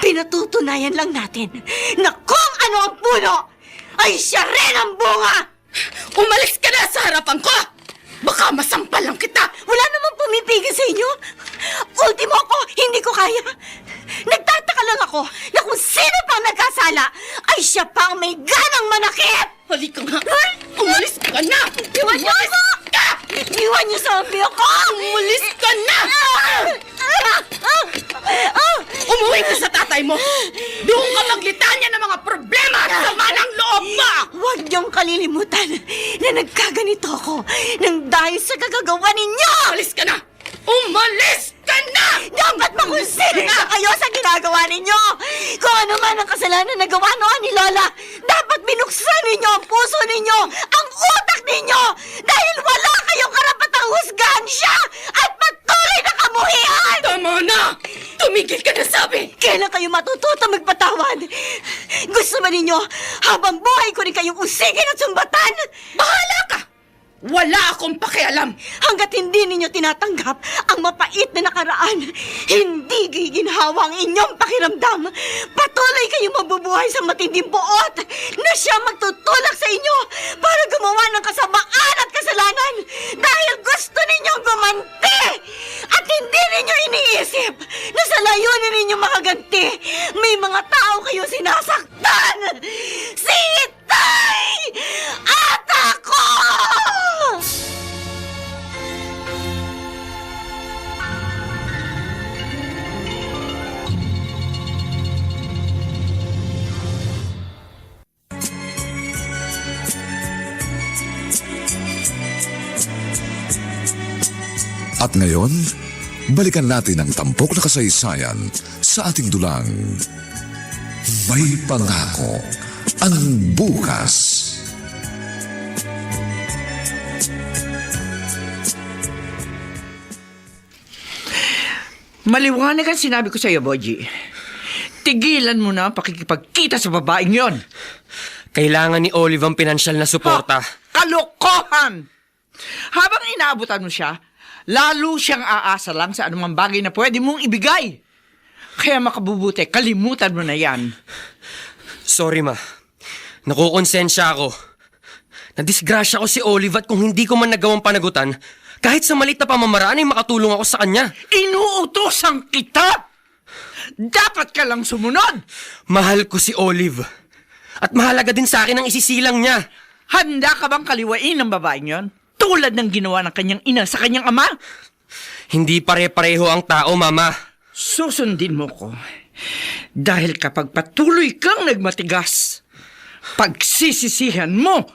Pinatutunayan lang natin na kung ano ang puno, ay siya rin ang bunga! Umalis ka na sa harapan ko! Baka masampal lang kita! Wala namang pumipigil sa inyo. Ultimo ako, hindi ko kaya. Nagtataka lang ako na kung sino pang nagkasala, ay siya pa ang may ganang manakit! Halika nga! Umalis ka na! Iwan niyo ako! Iwan niyo sabi ako! Umalis ka na! Umuwi ka sa tatay mo! Doon ka maglitanya ng mga problema at sama ng loob mo! Huwag niyong kalilimutan na nagkaganito ako nang dahil sa kagagawa ninyo! Umalis ka na! Umalis ka na! Dapat makonsider na kayo sa ginagawa ninyo! Kung ano man ang kasalanan na gawa noon ni Lola, dapat binuksan ninyo ang puso ninyo, ang utak ninyo! Dahil wala kayong karapatang husgahan siya at patuloy na kamuhian! Tama na! Tumigil ka na sabi! Kailan kayo matututo magpatawad? Gusto ba ninyo habang buhay ko rin kayong usigin at sumbatan? Bahala ka! Wala akong pakialam! Hanggat hindi ninyo tinatanggap ang mapait na nakaraan, hindi giginhawa ang inyong pakiramdam. Patuloy kayong mabubuhay sa matinding buot na siya magtutulak sa inyo para gumawa ng kasamaan at kasalanan dahil gusto ninyong gumanti at hindi ninyo iniisip na sa layunin ninyo makaganti, may mga tao kayo sinasaktan. Si Itay at ako! At ngayon, balikan natin ang tampok na kasaysayan sa ating dulang. May pangako ang bukas. Maliwanag ang sinabi ko sa iyo, Boji. Tigilan mo na ang pakikipagkita sa babaeng yon. Kailangan ni Olive ang pinansyal na suporta. Kalokohan! Habang inaabutan mo siya, lalo siyang aasa lang sa anumang bagay na pwede mong ibigay. Kaya makabubuti, kalimutan mo na yan. Sorry, ma. Nakukonsensya ako. Nadisgrasya ko si Olive at kung hindi ko man nagawang panagutan, kahit sa malit na pamamaraan ay makatulong ako sa kanya. Inuutosan kita! Dapat ka lang sumunod! Mahal ko si Olive. At mahalaga din sa akin ang isisilang niya. Handa ka bang kaliwain ng babaeng yon? tulad ng ginawa ng kanyang ina sa kanyang ama? Hindi pare-pareho ang tao, Mama. Susundin mo ko. Dahil kapag patuloy kang nagmatigas, pagsisisihan mo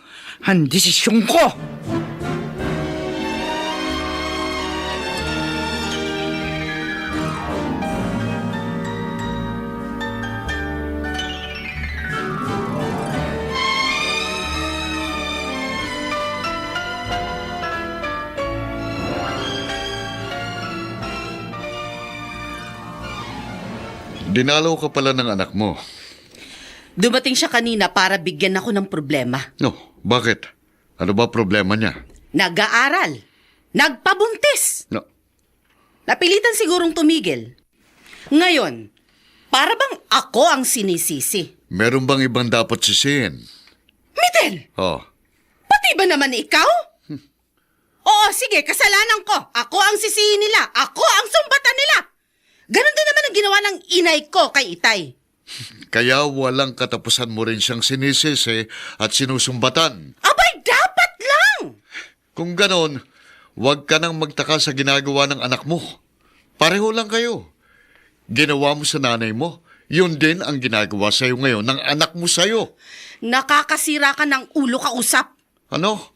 ang desisyon ko. Dinalaw ka pala ng anak mo. Dumating siya kanina para bigyan ako ng problema. No, bakit? Ano ba problema niya? Nag-aaral. Nagpabuntis. No. Napilitan sigurong tumigil. Ngayon, para bang ako ang sinisisi? Meron bang ibang dapat sisihin? Midel, Oh, pati ba naman ikaw? Oo, sige, kasalanan ko. Ako ang sisihin nila. Ako ang sumbatan nila. Ganon din naman ang ginawa ng inay ko kay Itay. kaya walang katapusan mo rin siyang sinisisi at sinusumbatan. Abay, dapat lang! Kung ganon, huwag ka nang magtaka sa ginagawa ng anak mo. Pareho lang kayo. Ginawa mo sa nanay mo, yun din ang ginagawa sa'yo ngayon ng anak mo sa'yo. Nakakasira ka ng ulo kausap. Ano?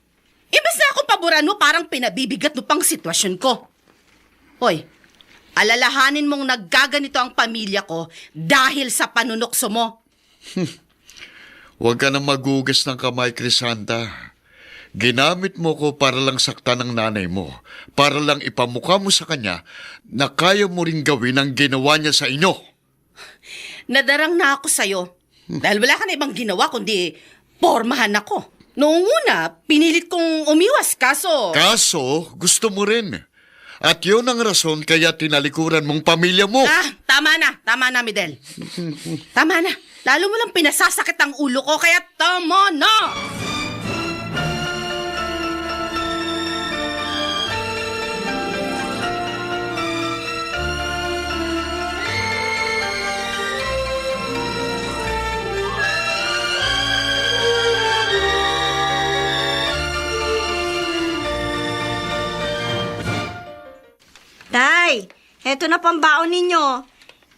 Imbes na akong paboran mo, parang pinabibigat mo pang sitwasyon ko. Hoy, alalahanin mong naggaganito ang pamilya ko dahil sa panunokso mo. Huwag ka nang magugas ng kamay, Crisanta. Ginamit mo ko para lang saktan ng nanay mo, para lang ipamukha mo sa kanya na kaya mo rin gawin ang ginawa niya sa inyo. Nadarang na ako sa'yo dahil wala ka na ibang ginawa kundi pormahan ako. Noong una, pinilit kong umiwas kaso... Kaso, gusto mo rin. At yun ang rason kaya tinalikuran mong pamilya mo. Tama na, Midel. Tama na. Lalo mo lang pinasasakit ang ulo ko, kaya tama na! Tay, eto na pambaon ninyo.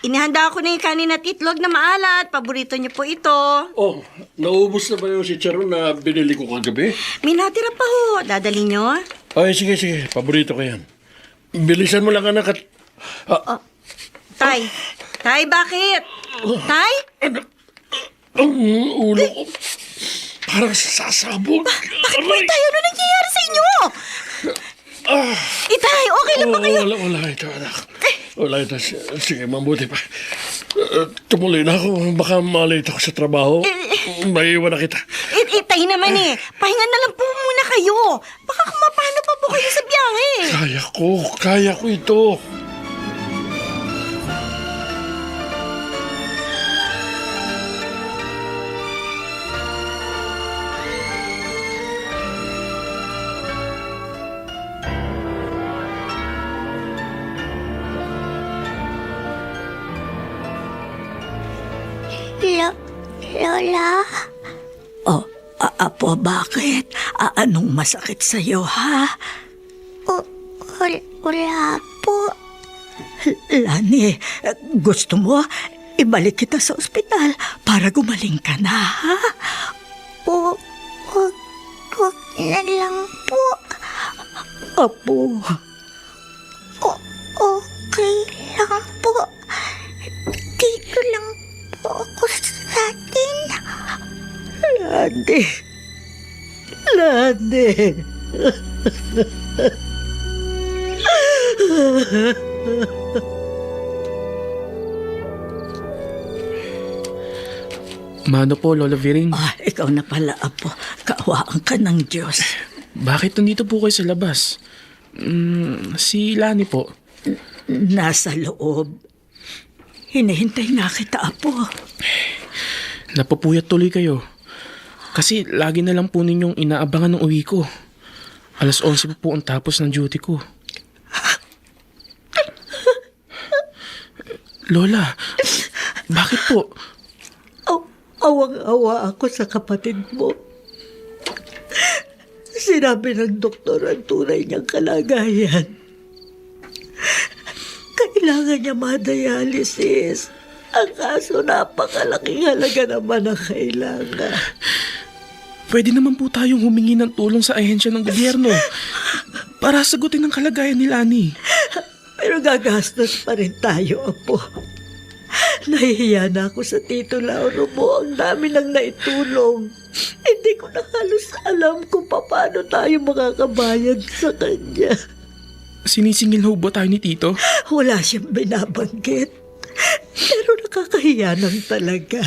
Inihanda ko na yung kanin at itlog na maalat. Paborito niyo po ito. Oh, naubos na ba yung si Charon na binili ko kagabi? May natira pa ho. Dadali niyo? Ay, sige. Paborito ko yan. Bilisan mo lang, anak, at... Tay, bakit? Tay? Ang ulo ko. Parang sasabog. Bakit po tayo? Ano nangyayari sa inyo? Itay, okay lang ba kayo? Wala ito, anak. Wala ito. Sige, mabuti pa. Tumuloy na ako. Baka malate ako sa trabaho. Maiiwan na kita. Itay naman Pahinga na lang po muna kayo. Baka kumapano pa po kayo sa biyahe. Kaya ko ito. Lola? Oh, Apo, bakit? Anong masakit sa'yo, ha? Wala po. Lani, gusto mo ibalik kita sa ospital para gumaling ka na, ha? Wag na lang po. Apo. Okay lang po. Dito lang po ako sa atin. Lani. Mano po, Lola Viring? Ikaw na pala, Apo. Kaawaan ka ng Diyos. Bakit nandito po kayo sa labas? Si Lani po. Nasa loob. Hinihintay nga kita, Apo. Napapuyat tuloy kayo. Kasi lagi na lang po ninyong inaabangan ng uwi ko. 11:00 po ang tapos ng duty ko. Lola, bakit po? Awang-awa ako sa kapatid mo. Sinabi ng doktor ang tunay niyang kalagayan. Kailangan niya ma-dialysis. Ang kaso napakalaking halaga naman ang kailangan. Pwede naman po tayong humingi ng tulong sa ahensya ng gobyerno para sagutin ang kalagayan ni Lani. Pero gagastos pa rin tayo, Apo. Nahihiya na ako sa Tito Lauro mo. Ang dami nang naitulong. Hindi ko na halos alam kung paano tayo makakabayad sa kanya. Sinisingil ho ba tayo ni Tito? Wala siyang binabanggit. Pero nakakahiya nang talaga.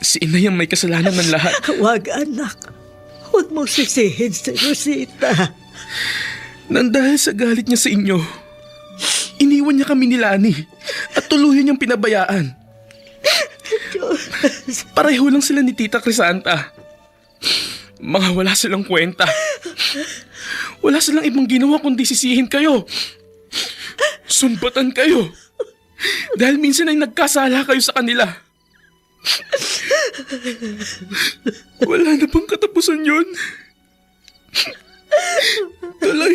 Si Inay ang may kasalanan ng lahat. Huwag, anak. Huwag mo sisihin si Rosita. Nang dahil sa galit niya sa inyo, iniwan niya kami ni Lani at tuluyan niyang pinabayaan. Pareho lang sila ni Tita Crisanta. Mga wala silang kwenta. Wala silang ibang ginawa kundi sisihin kayo. Sumbatan kayo. Dahil minsan ay nagkasala kayo sa kanila. Wala na bang katapusan yun? Tuloy,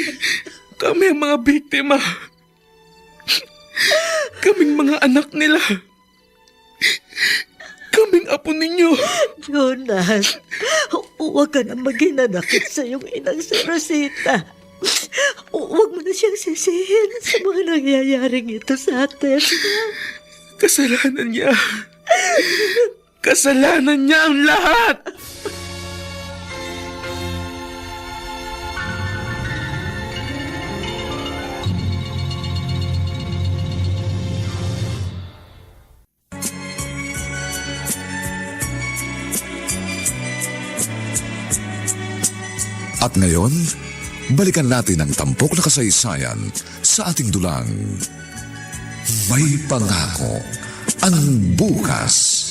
kami ang mga biktima. Kaming mga anak nila. Kaming apo ninyo. Jonas, huwag ka na maghinanakit sa iyong inang si Rosita. Huwag mo na siyang sisihin sa mga nangyayaring ito sa atin. Kasalanan niya. Kasalanan niya ang lahat. At ngayon, balikan natin ang tampok na kasaysayan sa ating dulang. May pangako ang bukas.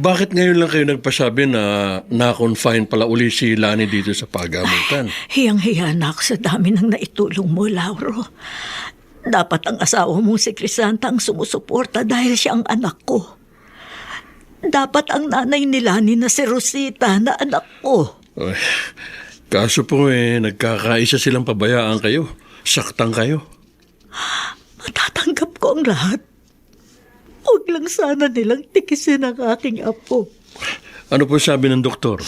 Bakit ngayon lang kayo nagpasabi na na-confine pala uli si Lani dito sa pagamutan? Hiyang-hiya na ako sa dami ng naitulong mo, Lauro. Dapat ang asawa mong si Crisanta ang sumusuporta dahil siya ang anak ko. Dapat ang nanay ni Lani na si Rosita na anak ko. Kaso po nagkakaisa silang pabayaan kayo. Saktang kayo. Matatanggap ko ang lahat. Huwag lang sana nilang tikisin ang aking apo. Ano po sabi ng doktor?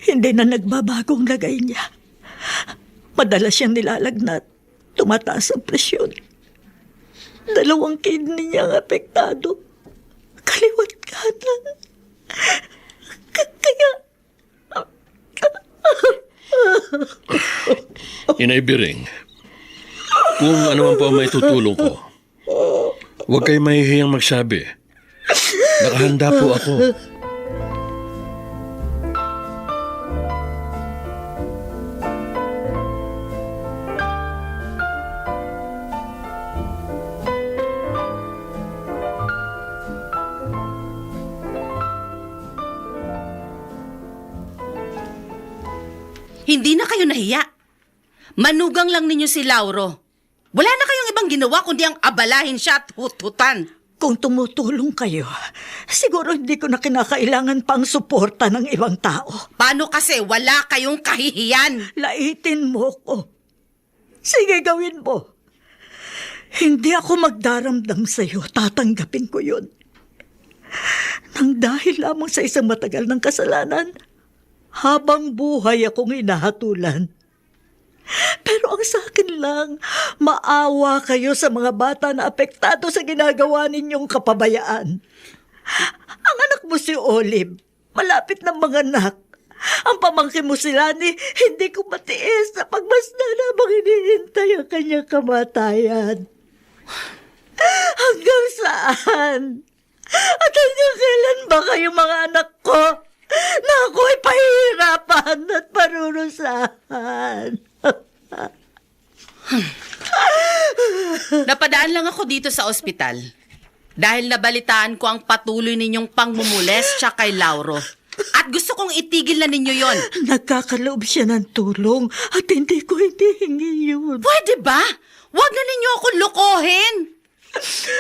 Hindi na nagbabagong lagay niya. Madalas siyang nilalagnat. Tumataas ang presyon. 2 kidney niya ang apektado. Kaliwat kanan. Kaya... Inay Biring, kung ano man po ang maitutulong ko, huwag kayo mahihiyang magsabi. Nakahanda po ako. Hindi na kayo nahiya. Manugang lang ninyo si Lauro. Wala na kayong ibang ginawa kundi ang abalahin siya at hut-hutan. Kung tumutulong kayo, siguro hindi ko na kinakailangan pang suporta ng ibang tao. Paano kasi wala kayong kahihiyan? Laitin mo ko. Sige, gawin mo. Hindi ako magdaramdam sa'yo. Tatanggapin ko yun. Nang dahil lamang sa isang matagal ng kasalanan, habang buhay akong hinahatulan. Pero ang sa akin lang, maawa kayo sa mga bata na apektado sa ginagawa ninyong kapabayaan. Ang anak mo si Olive, malapit ng mga anak. Ang pamangkin mo si Lani, hindi ko matiis na pagmasdan habang hinihintay ang kanyang kamatayan. Hanggang saan? At hanggang kailan ba kayo mga anak ko na ako'y pahihirapan at parurusahan? Napadaan lang ako dito sa ospital dahil nabalitaan ko ang patuloy ninyong pangmumulestya kay Lauro. At gusto kong itigil na ninyo yon. Nagkakaloob siya ng tulong at hindi ko hinihingi yun. Pwede ba? Huwag na ninyo akong lokohin.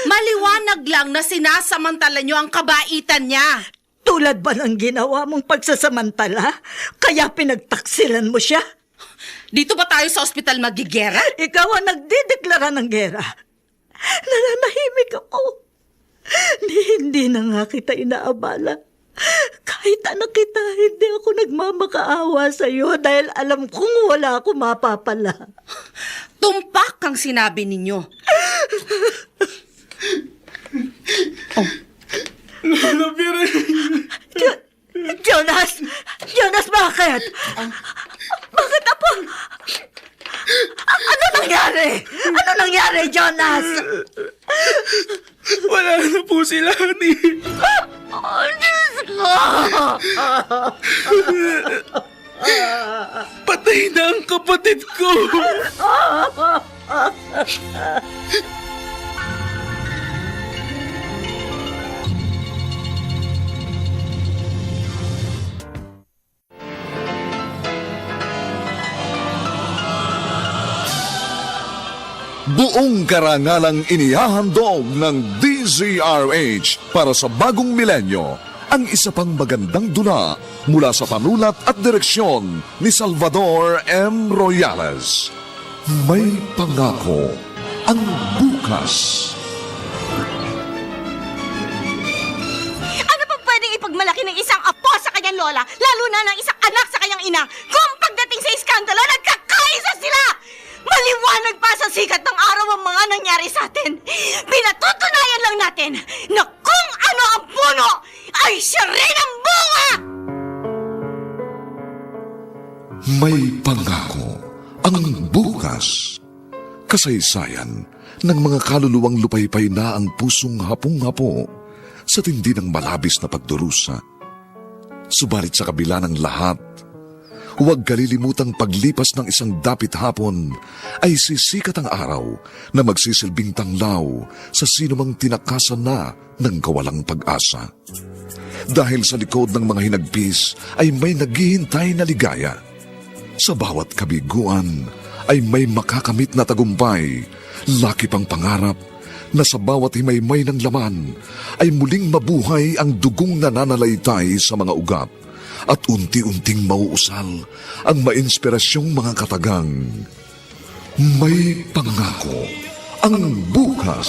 Maliwanag lang na sinasamantala nyo ang kabaitan niya. Tulad ba ng ginawa mong pagsasamantala? Kaya pinagtaksilan mo siya? Dito ba tayo sa ospital magigera? Ikaw ang nagdideklara ng gera. Nananahimik ako. Hindi na nga kita inaabala. Kahit anak kita, hindi ako nagmamakaawa sa iyo dahil alam kong wala ako mapapala. Tumpak ang sinabi ninyo. Lola, pero... Jonas! Jonas, bakit? Bakit apo? Ano nangyari? Ano nangyari, Jonas? Wala na po sila, honey. Oh, Diyos ko! Patay na ang kapatid ko. Buong karangalang inihahandog ng DZRH para sa bagong milenyo ang isa pang magandang dula mula sa panulat at direksyon ni Salvador M. Royales. May pangako ang bukas. Ano pang pwedeng ipagmalaki ng isang apo sa kanyang lola, lalo na ng isang anak sa kanyang ina, kung pagdating sa iskandalo, nagkakaisa sila! Maliwanag pa sa sikat ng araw ang mga nangyari sa atin. Pinatutunayan lang natin na kung ano ang puno, ay siya rin ang bunga! May pangako ang bukas. Kasaysayan ng mga kaluluwang lupaypay na ang pusong hapong-hapo sa tindi ng malabis na pagdurusa. Subalit sa kabila ng lahat, huwag kalilimutang paglipas ng isang dapit hapon ay sisikat ang araw na magsisilbing tanglaw sa sinumang tinakasan na ng kawalang pag-asa. Dahil sa likod ng mga hinagpis ay may naghihintay na ligaya. Sa bawat kabiguan ay may makakamit na tagumpay, laki pang pangarap na sa bawat himaymay ng laman ay muling mabuhay ang dugong nananalaytay sa mga ugat at unti-unting mauusal ang mainspirasyong mga katagang. May pangako ang bukas.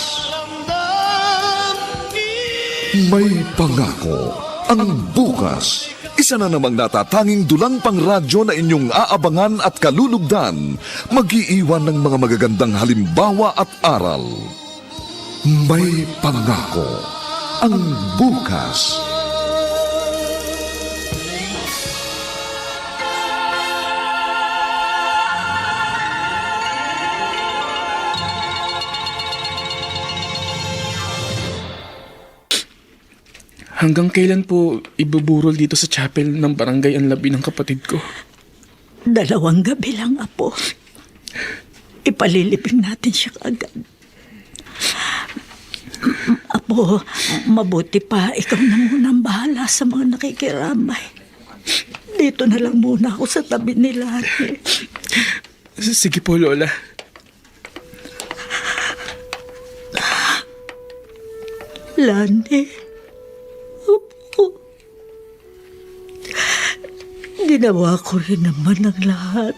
May pangako ang bukas. Isa na namang natatanging dulang pangradyo na inyong aabangan at kalulugdan, mag-iiwan ng mga magagandang halimbawa at aral. May pangako ang bukas. Hanggang kailan po ibuburol dito sa chapel ng barangay ang labi ng kapatid ko? 2 gabi lang, apo. Ipalilibing natin siya agad. Apo, mabuti pa ikaw na munang bahala sa mga nakikiramay. Dito na lang muna ako sa tabi nila. Sige po, Lola. Lani, apo, ginawa ko rin naman ang lahat.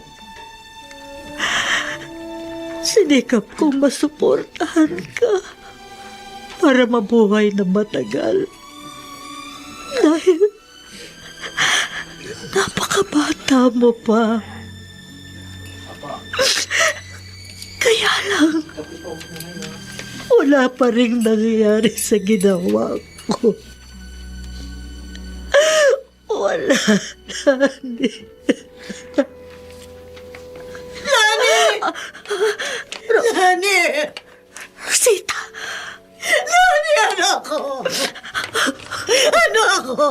Sinikap kong masuportahan ka para mabuhay na matagal. Dahil napakabata mo pa. Kaya lang, wala pa rin nangyayari sa ginawa ko. Wala, Lani. Lani! Rosita! Lani, anak ko! Anak ko!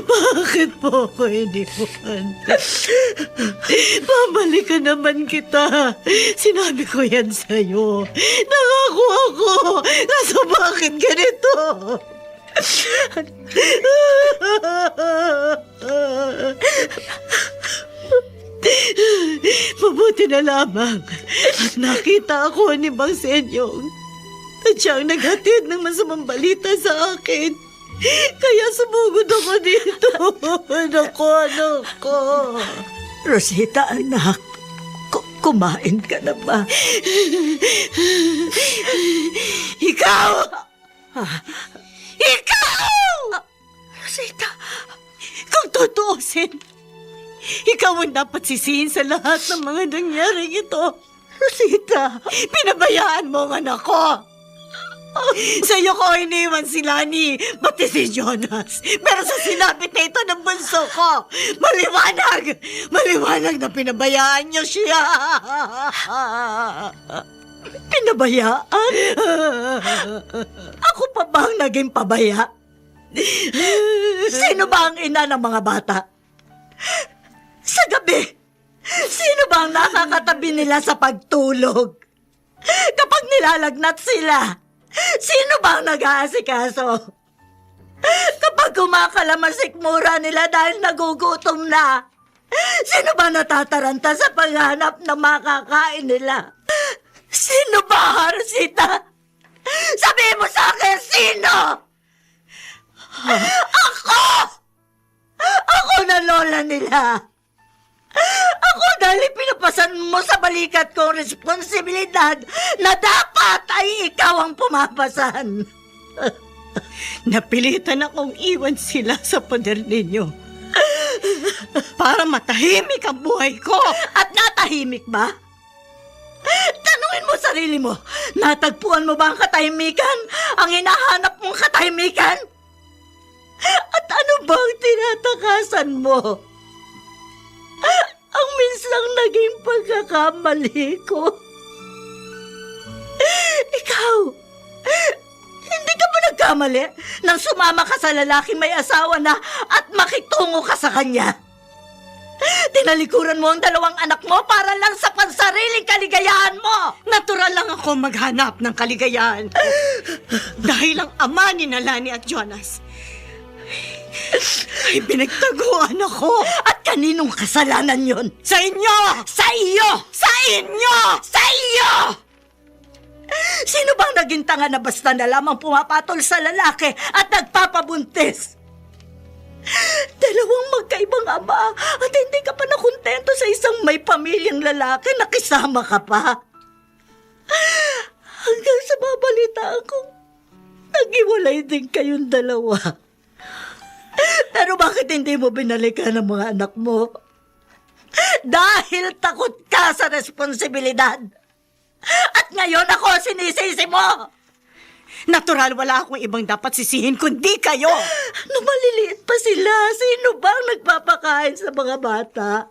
Bakit po ako iniwan? Babalikan naman kita. Sinabi ko yan sa'yo. Nangako ako. Kaso bakit ganito? Mabuti na lamang at nakita ako ni Bang Senyong at siyang naghatid ng masamang balita sa akin. Kaya sumugod ako dito. Naku. Rosita, anak, kumain ka na ba? Ikaw! Ikaw! Rosita, Kung tutuusin, ikaw ang dapat sisihin sa lahat ng mga nangyaring ito. Rosita, Pinabayaan mo ang anak ko. Sa'yo ko iniwan si Lani, pati si Jonas. Pero sa sinapit na ito ng bunso ko, maliwanag na pinabayaan niyo siya. pinabayaan? Ako pa ba ang naging pabaya? Sino ba ang ina ng mga bata? Sa gabi, sino ba ang nakakatabi nila sa pagtulog? Kapag nilalagnat sila, sino ba ang nag-aasikaso? Kapag kumakalamasik mura nila dahil nagugutom na, sino ba natataranta sa paghanap ng makakain nila? Sino ba, Rosita? Sabihin mo sa akin, sino? Ako! Ako na lola nila. Ako dahil pinapasan mo sa balikat ko responsibilidad na dapat ay ikaw ang pumapasan. Napilitan akong iwan sila sa poder ninyo para matahimik ang buhay ko. At natahimik ba? Tanungin mo sarili mo, natagpuan mo ba ang katahimikan? Ang hinahanap mong katahimikan? At ano ba ang tinatakasan mo? Ang minsang naging pagkakamali ko. Ikaw, hindi ka ba nagkamali nang sumama ka sa lalaking may asawa na at makitungo ka sa kanya? Tinalikuran mo ang dalawang anak mo para lang sa pansariling kaligayahan mo. Natural lang ako maghanap ng kaligayahan. Dahil ang ama ni Nalani at Jonas ay pinagtaguan ako. At kaninong kasalanan yon? Sa inyo! Sa iyo! Sa inyo! Sa iyo! Sino bang naging tanga na basta na lamang pumapatol sa lalaki at nagpapabuntis? Dalawang magkaibang ama at hindi ka pa nakontento sa isang may pamilyang lalaki na kisama ka pa. Hanggang sa mabalitaan ko, nag-iwalay din kayong dalawa. Pero bakit hindi mo binalikan ang mga anak mo? Dahil takot ka sa responsibilidad. At ngayon ako sinisisi mo. Natural, wala akong ibang dapat sisihin kundi kayo. Nung maliliit pa sila, sino bang nagpapakain sa mga bata?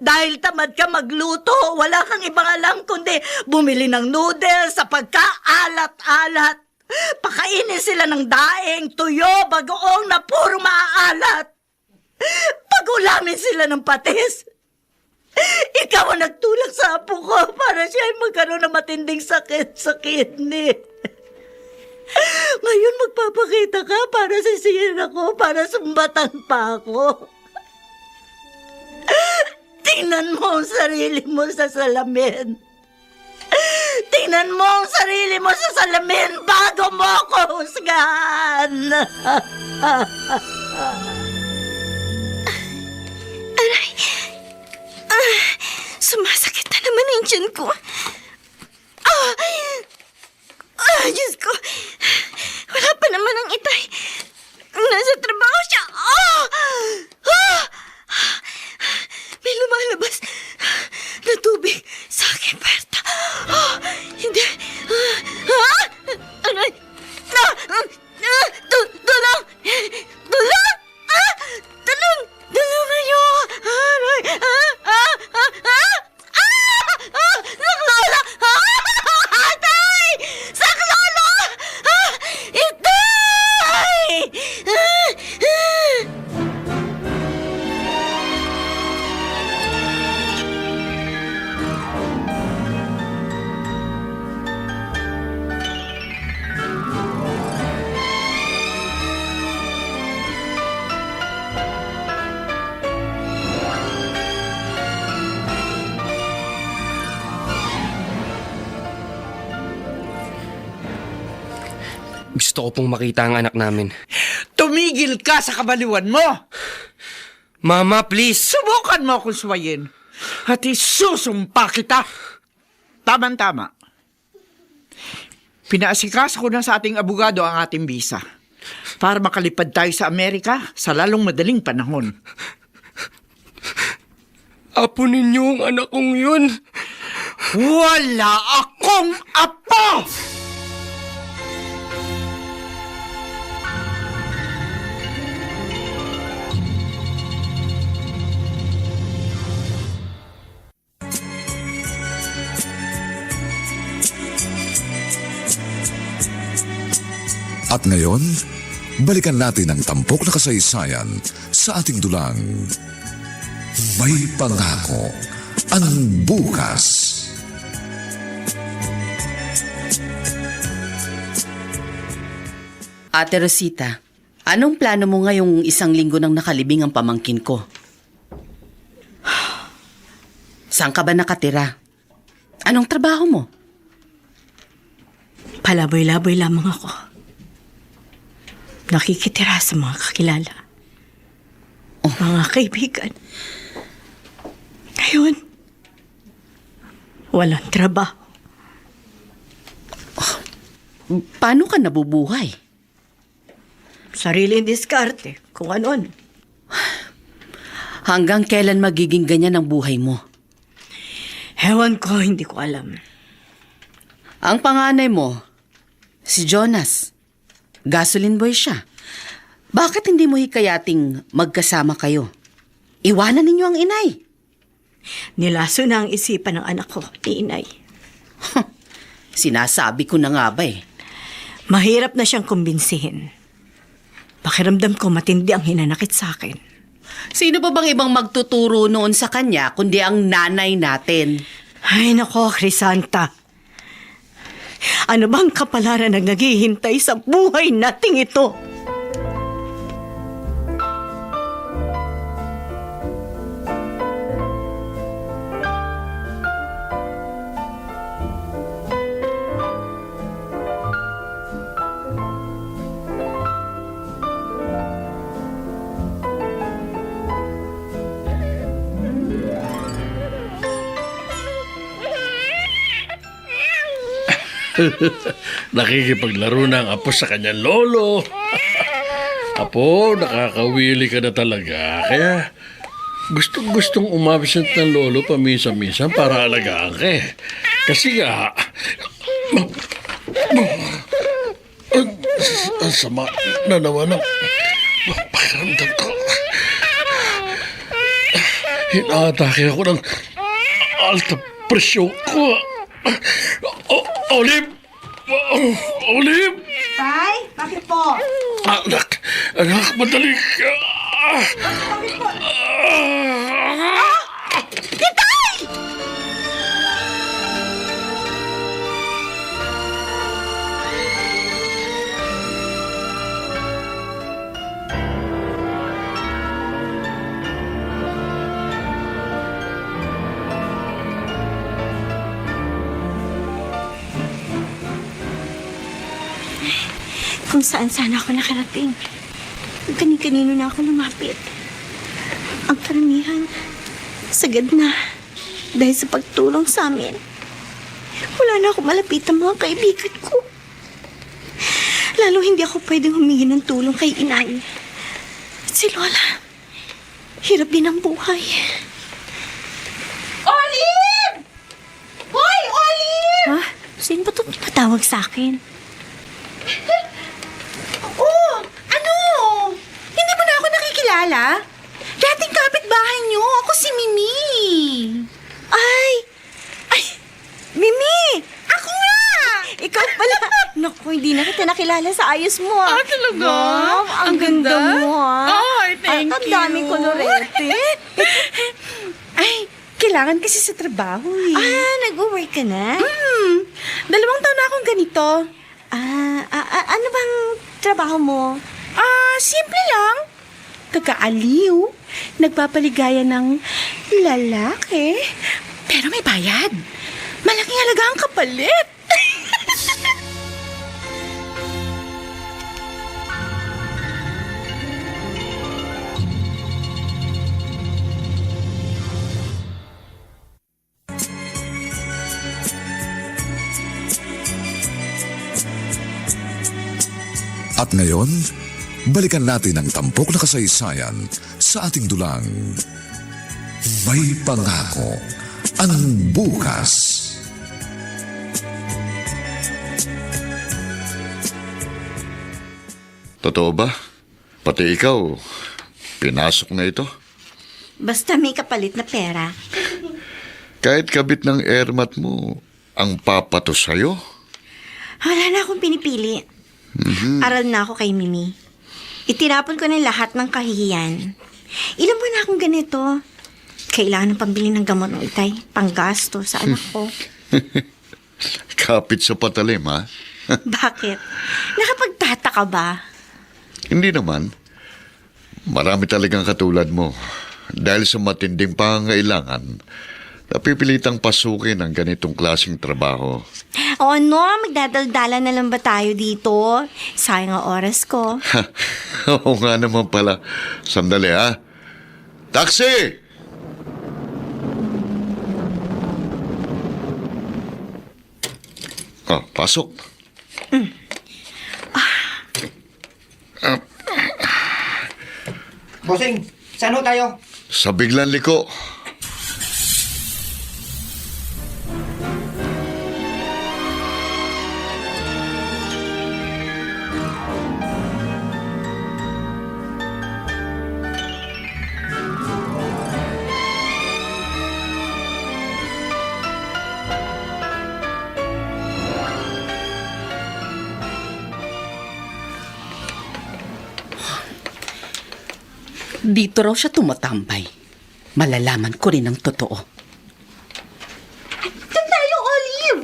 Dahil tamad ka magluto, wala kang ibang alam kundi bumili ng noodles sa pagkaalat-alat. Pakainin sila ng daing, tuyo, bagoong na puro maaalat. Pagulamin sila ng patis. Ikaw ang nagtulak sa apo ko para siya ay magkaroon ng matinding sakit sa kidney. Ngayon magpapakita ka para sisihin ako, para sumbatan pa ako. Tingnan mo ang sarili mo sa salamin. Tingnan mo ang sarili mo sa salamin bago mo ako husgahan. Aray! Sumasakit na naman ang tiyan ko. Diyos ko! Wala pa naman ang itay. Nasa trabaho siya. May lumalabas na tubig sa aking puwerta. Hindi. Aray! Tulong! Tulong! Tulong! Tulong kayo! Aray! Gusto ko pong makita ang anak namin. Tumigil ka sa kabaliwan mo! Mama, please! Subukan mo akong suwayin at isusumpa kita. Tama-tama. Pinaasikaso ko na sa ating abogado ang ating visa para makalipad tayo sa Amerika sa lalong madaling panahon. Apo ninyo ang anak kong yun. Wala akong apo! At ngayon, balikan natin ang tampok na kasaysayan sa ating dulang. May pangako ang bukas. Ate Rosita, anong plano mo ngayong isang linggo nang nakalibing ang pamangkin ko? Saan ka ba nakatira? Anong trabaho mo? Palaboy-laboy lamang ako. Nakikitira sa mga kakilala. Mga kaibigan. Ngayon, walang trabaho. Paano ka nabubuhay? Sariling diskarte, kung ano-ano. Hanggang kailan magiging ganyan ang buhay mo? Ewan ko, hindi ko alam. Ang panganay mo, si Jonas. Gasoline boy siya. Bakit hindi mo hikayating magkasama kayo? Iwanan ninyo ang inay. Nilaso na ang isipan ng anak ko, ni inay. Sinasabi ko na nga ba eh. Mahirap na siyang kumbinsihin. Pakiramdam ko matindi ang hinanakit sa akin. Sino pa bang ibang magtuturo noon sa kanya kundi ang nanay natin? Ay nako, Crisanta. Ano bang kapalaran ang naghihintay sa buhay nating ito? Nakikipaglaro na ang apo sa kanyang lolo. Apo, nakakawili ka na talaga. Kaya gustong umabsent ng lolo paminsan-minsan para alagaan ka eh. Kasi nga, ang sama na naman ang pakiramdam ko. Hinaatake ako ng alta presyo ko. Olive! Olive! Tay, bakit po? Anak, madali ka. Kung saan sana ako nakarating. Kani-kanino na ako lumapit. Ang karamihan, sagad na. Dahil sa pagtulong sa amin. Wala na ako malapit ang mga kaibigan ko. Lalo hindi ako pwedeng humingi ng tulong kay inay. At si Lola, hirap din ang buhay. Olive! Hoy, Olive! Ha? Sino ba itong tinatawag sa akin? Oh, ano? Hindi mo na ako nakikilala? Dating kapitbahay niyo, ako si Mimi. Ay, Mimi! Ako nga! Ikaw pala. Naku, hindi na kita nakilala sa ayos mo. Ah, talaga? Wow, ang ganda mo, Ay, thank Ang you. daming kolorete. Ay, kailangan kasi sa trabaho eh. Nag-work ka na? 2 taon na akong ganito. Ano bang trabaho mo? Simple lang. Kakaaliw. Nagpapaligaya ng lalaki. Pero may bayad. Malaking halaga ang kapalit. At ngayon, balikan natin ang tampok na kasaysayan sa ating dulang. May pangako ang bukas. Totoo ba? Pati ikaw, pinasok na ito? Basta may kapalit na pera. Kahit kabit ng airmat mo, ang papato sa'yo? Wala na akong pinipili. Aral na ako kay Mimi. Itinapon ko na lahat ng kahihiyan. Ilan buwan na akong ganito. Kailangan ng pambili ng gamot ng itay, panggasto sa anak ko. Kapit sa patalim, ha? Bakit? Nakapagtataka ba? Hindi naman. Marami talagang katulad mo. Dahil sa matinding pangangailangan, napipilitang pasukin ang ganitong klaseng trabaho. O ano, magdadaldala na lang ba tayo dito? Sayang ang oras ko. Oo nga naman pala. Sandali, ha? Taxi! Oh, pasok. Bossing, saan ho tayo? Sa Biglang Liko. Dito raw siya tumatambay. Malalaman ko rin ang totoo. Doon tayo, Olive!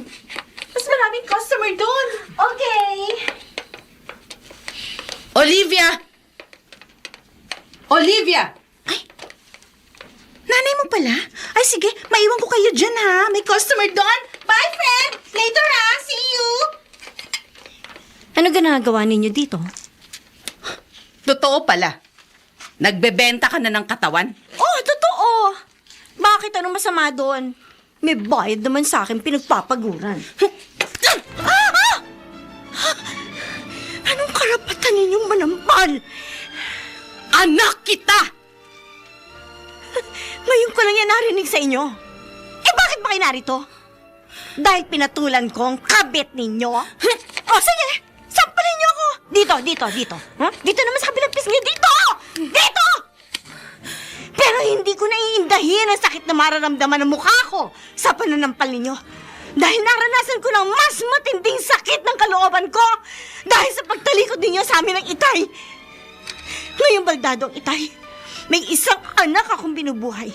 Mas maraming customer doon. Okay. Olivia! Olivia! Ay, nanay mo pala? Ay, sige, maiwan ko kayo dyan, ha? May customer doon. Bye, friend! Later, ha? See you! Ano ginagawa ninyo dito? Totoo pala. Nagbebenta ka na ng katawan? Oh, totoo! Bakit anong masama doon? May bayad naman sa akin pinagpapaguran. Anong karapatan ninyong manampal? Anak kita! Ngayon ko lang yan narinig sa inyo. Eh bakit ba kayo narito? Dahil pinatulan ko ang kabit ninyo? O sige, sampalin niyo ako! Dito. Huh? Dito naman sa kabilang pisngi. Dito! Pero hindi ko naiindahin ang sakit na mararamdaman ng mukha ko sa pananampal ninyo. Dahil naranasan ko ng mas matinding sakit ng kalooban ko dahil sa pagtalikod ninyo sa amin ng itay. Ngayong baldado ang itay, may isang anak akong binubuhay.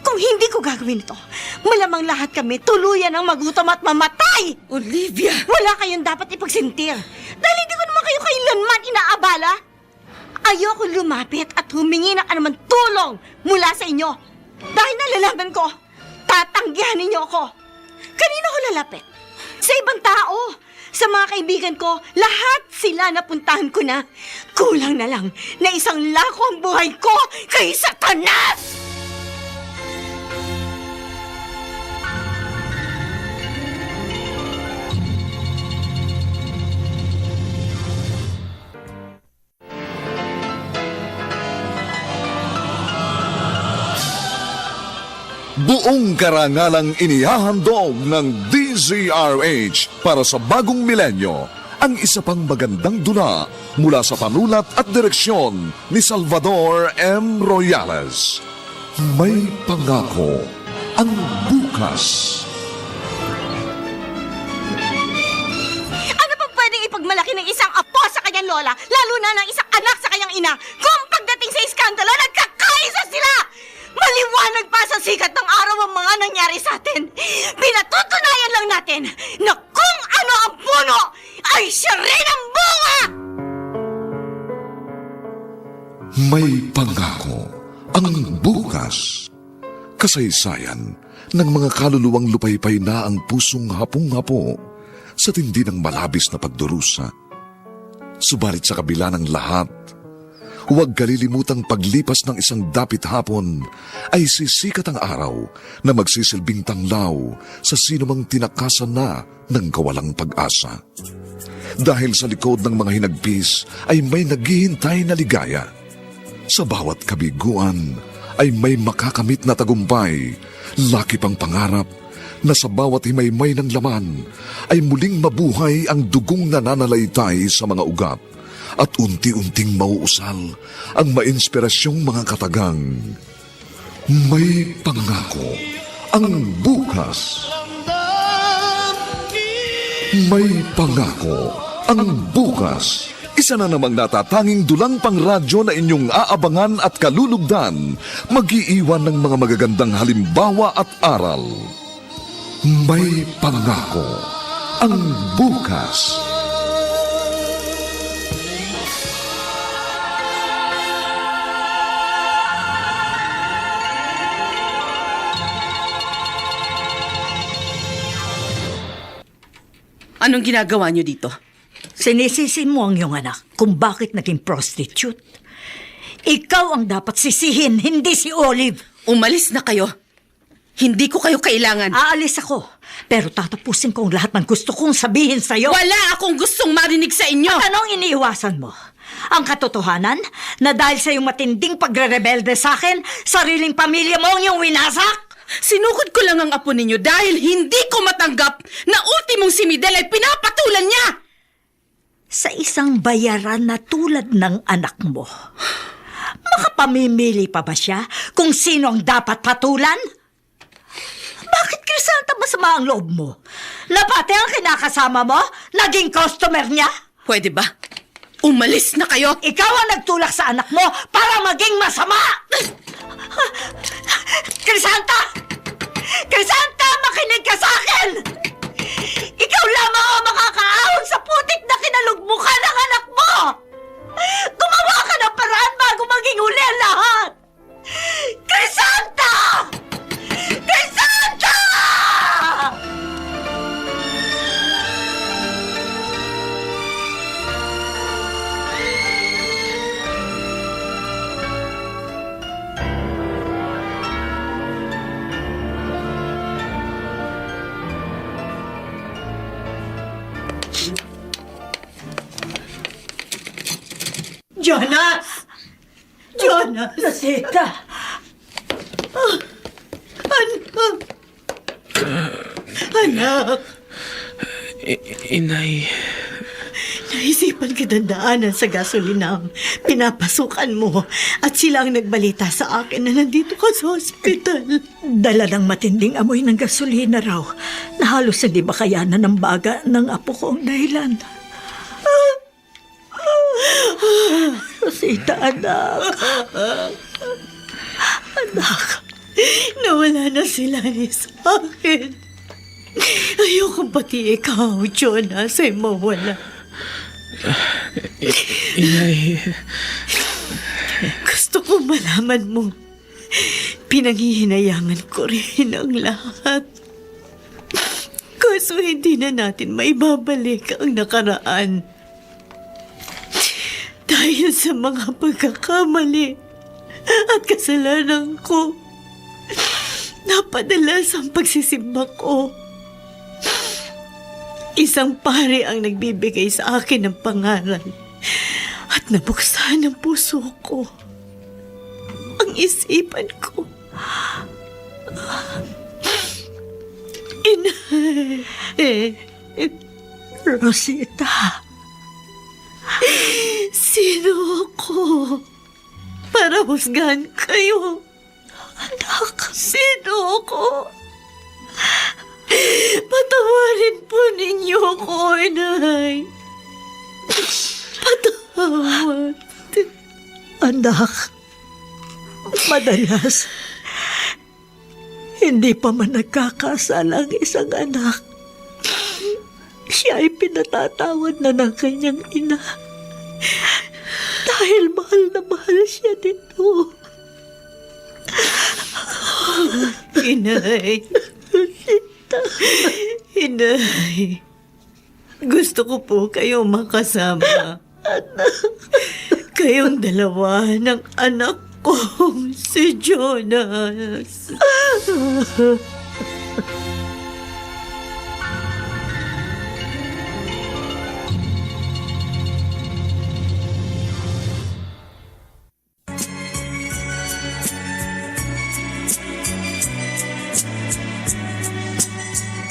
Kung hindi ko gagawin ito, malamang lahat kami tuluyan ang magutom at mamatay. Olivia! Wala kayong dapat ipagsintir dahil hindi ko naman kayo kailanman inaabala. Ayoko lumapit at humingi ng anumang tulong mula sa inyo. Dahil nalalaman ko, tatanggihan ninyo ako. Kanino ko lalapit? Sa ibang tao. Sa mga kaibigan ko, lahat sila napuntahan ko na. Kulang na lang na isang lako ang buhay ko kay Satanas! Buong karangalang inihahandog ng DZRH para sa bagong milenyo ang isa pang magandang dula mula sa panulat at direksyon ni Salvador M. Royales. May pangako ang bukas. Ano pa pwedeng ipagmalaki ng isang apo sa kanyang lola, lalo na ng isang anak sa kanyang ina, kung pagdating sa iskandalo, nagkakaisa sila! Maliwanag pa sa sikat ng araw ang mga nangyari sa atin. Pinatutunayan lang natin na kung ano ang puno, ay siya rin ang bunga! May pangako ang bukas. Kasaysayan ng mga kaluluwang lupaypay na ang pusong hapong-hapo sa tindi ng malabis na pagdurusa. Subalit sa kabila ng lahat, Huwag kalilimutang paglipas ng isang dapit hapon ay sisikat ang araw na magsisilbing tanglaw sa sinumang tinakasan na ng kawalang pag-asa. Dahil sa likod ng mga hinagpis ay may naghihintay na ligaya. Sa bawat kabiguan ay may makakamit na tagumpay, laki pang pangarap na sa bawat himaymay ng laman ay muling mabuhay ang dugong nananalaytay sa mga ugat at unti-unting mauusal ang mainspirasyong mga katagang. May pangako ang bukas. May pangako ang bukas. Isa na namang natatanging dulang pangradyo na inyong aabangan at kalulugdan, mag-iiwan ng mga magagandang halimbawa at aral. May pangako ang bukas. Anong ginagawa niyo dito? Sinisisi mo ang iyong anak kung bakit naging prostitute. Ikaw ang dapat sisihin, hindi si Olive. Umalis na kayo. Hindi ko kayo kailangan. Aalis ako, pero tatapusin ko ang lahat ng gusto kong sabihin sa'yo. Wala akong gustong marinig sa inyo. At anong iniiwasan mo? Ang katotohanan na dahil sa iyong matinding pagre-rebelde sa akin, sariling pamilya mo ang iyong winasak? Sinukod ko lang ang apo ninyo dahil hindi ko matanggap na ultimong si Midel ay pinapatulan niya. Sa isang bayaran na tulad ng anak mo, makapamimili pa ba siya kung sino ang dapat patulan? Bakit, Crisanta, masama ang loob mo? Na pati ang kinakasama mo, naging customer niya? Pwede ba? Umalis na kayo. Ikaw ang nagtulak sa anak mo para maging masama! Crisanta! Crisanta, makinig ka sa akin! Ikaw lamang ang makakaahon sa putik na kinalugmukan ng anak mo! Gumawa ka ng paraan bago maging huli ang lahat! Crisanta! Crisanta! Jonas! Jonas! Rosita! Anak! Anak! Inay, Naisipan kitang daanan sa gasolinang pinapasukan mo at sila ang nagbalita sa akin na nandito ka sa ospital. Dala ng matinding amoy ng gasolina raw na halos hindi makayanan ng baga ng apo ko ang dahilan. Rosita, anak. Anak. Nawala na sila ni sa akin. Ayoko pati ikaw, Jonas, ay mawala. Inay, Gusto ko malaman mo, pinanghihinayangan ko rin ang lahat. Kaso hindi na natin maibabalik ang nakaraan. Dahil sa mga pagkakamali at kasalanan ko, napadalas ang pagsisimba ko. Isang pare ang nagbibigay sa akin ng pangaral at nabuksan ang puso ko. Ang isipan ko. Inay. Rosita. Sino ako para husgahan kayo? Anak, sino ako? Patawarin po ninyo ako, Inay. Patawad. Anak, madalas, hindi pa man nagkakasala ang isang anak. Siya ay pinatatawad na ng kanyang ina. Dahil mahal na mahal siya nito. Inay. Inay. Gusto ko po kayo makasama. kayong dalawa ng anak kong si Jonas.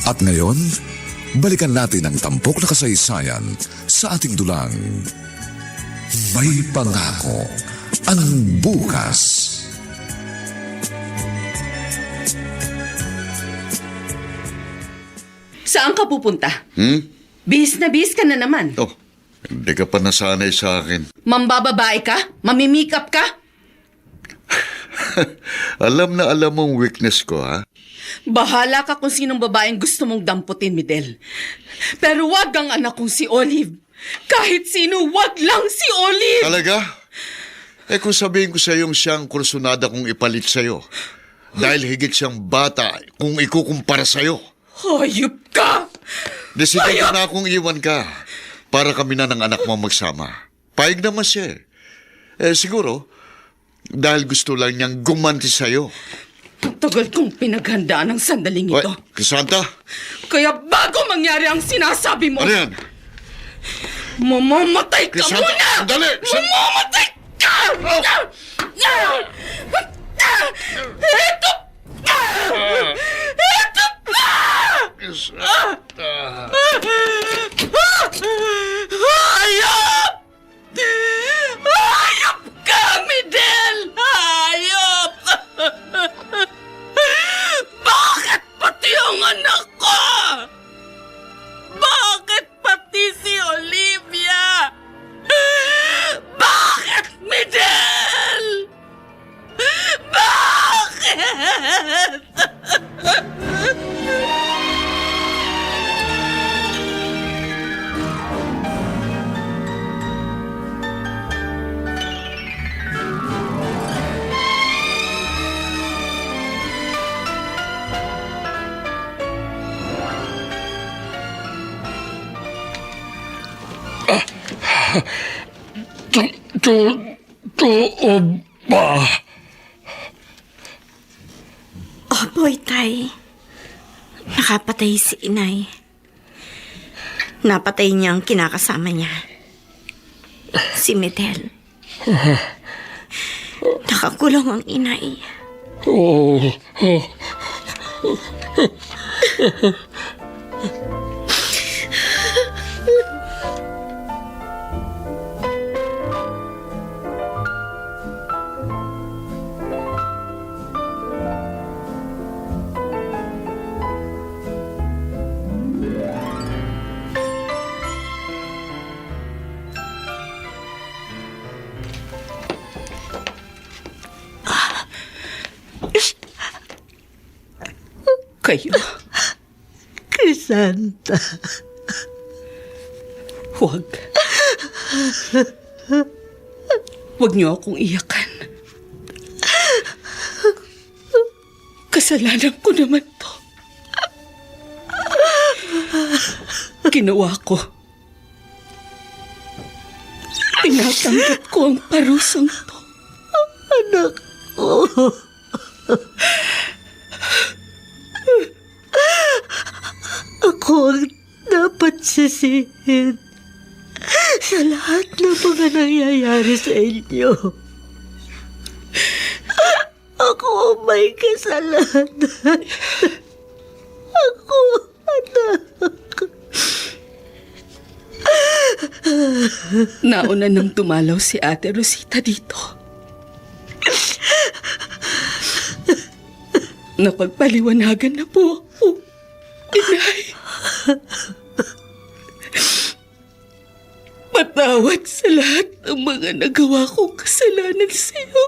At ngayon, balikan natin ang tampok na kasaysayan sa ating dulang May Pangako ang Bukas. Saan ka pupunta? Hmm? Bihis na bihis ka na naman. Oh, hindi ka pa nasanay sa akin. Mambababae ka? Mamimikap ka? Alam na alam mong weakness ko, ha? Bahala ka kung sinong babaeng gusto mong damputin, Midel. Pero wag ang anak kong si Olive. Kahit sino, wag lang si Olive! Talaga? Eh kung sabihin ko sa iyong siyang kursunada kong ipalit sa'yo, dahil higit siyang bata kung ikukumpara sa'yo. Hayop ka! Desidido na akong iwan ka para kami na ng anak mo magsama. Paig naman siya eh. Eh siguro, dahil gusto lang niyang gumanti sa'yo. Tagal kong pinaghandaan ang sandaling ito. Wait, Crisanta? Kaya bago mangyari ang sinasabi mo, Ano yan? mamamatay ka Crisanta, muna! sandali! Mamamatay ka! Ito pa! Ito pa! Hayop! Hayop ka, Midel! Hayop! Bakit pati ang anak ko? Bakit pati si Olivia? Bakit, Midel? Bakit? Totoo ba? Opo, Itay. Nakapatay si inay. Napatay niya ang kinakasama niya. Si Medel. Nakakulong ang inay. Oh. Kayo, Crisanta. huwag. Huwag niyo akong iyakan. Kasalanan ko naman to. Ginawa ko. Tinatanggap ko ang parusang to. Anak ko. Ako ang dapat sisihin sa lahat ng mga nangyayari sa inyo. Ako ang may kasalanan. Ako, anak. Nauna nang dumalaw si Ate Rosita dito. Napagpaliwanagan na po ako, Inay. Patawad sa lahat ng mga nagawa kong kasalanan sa iyo.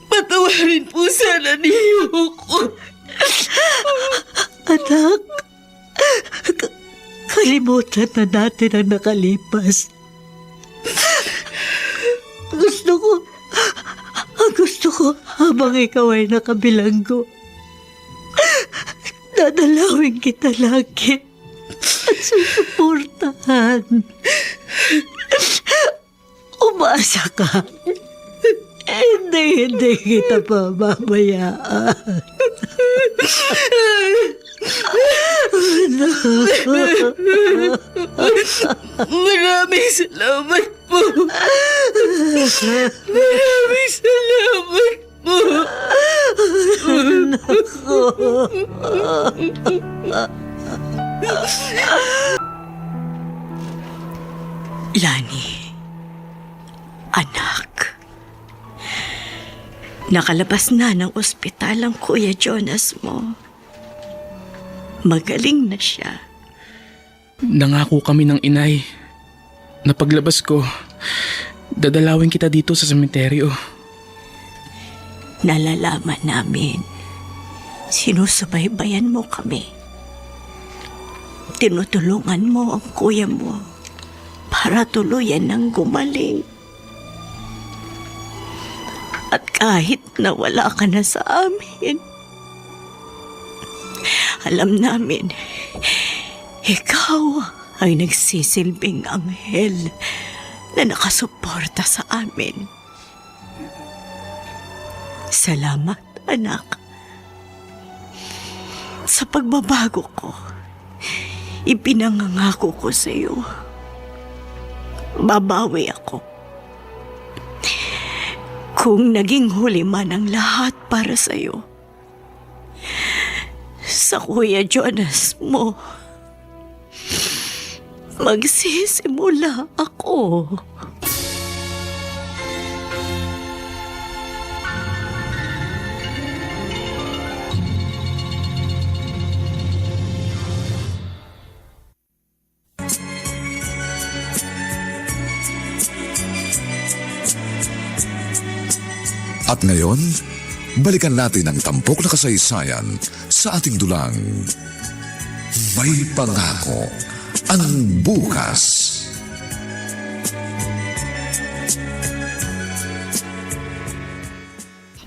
Patawarin po sana niyo ko. Anak, kalimutan na natin ang nakalipas. Gusto ko habang ikaw ay nakabilanggo, dadalawin kita lagi at susuportahan. Umasa ka. Hindi kita pababayaan. Maraming salamat po. Maraming salamat po. Lani, anak. Nakalabas na ng ospital ang Kuya Jonas mo. Magaling na siya. Nangako kami ng inay na paglabas ko, dadalawin kita dito sa sementeryo. Nalalaman namin, sinusubaybayan mo kami. Tinutulungan mo ang kuya mo para tuluyan ng gumaling. At kahit na wala ka na sa amin, alam namin, ikaw ay nagsisilbing anghel na nakasuporta sa amin. Salamat, anak. Sa pagbabago ko, ipinangangako ko sa iyo. Babawi ako. Kung naging huli man ang lahat para sa iyo, sa Kuya Jonas mo, magsisimula ako. At ngayon, balikan natin ang tampok na kasaysayan sa ating dulang. May pangako ang bukas.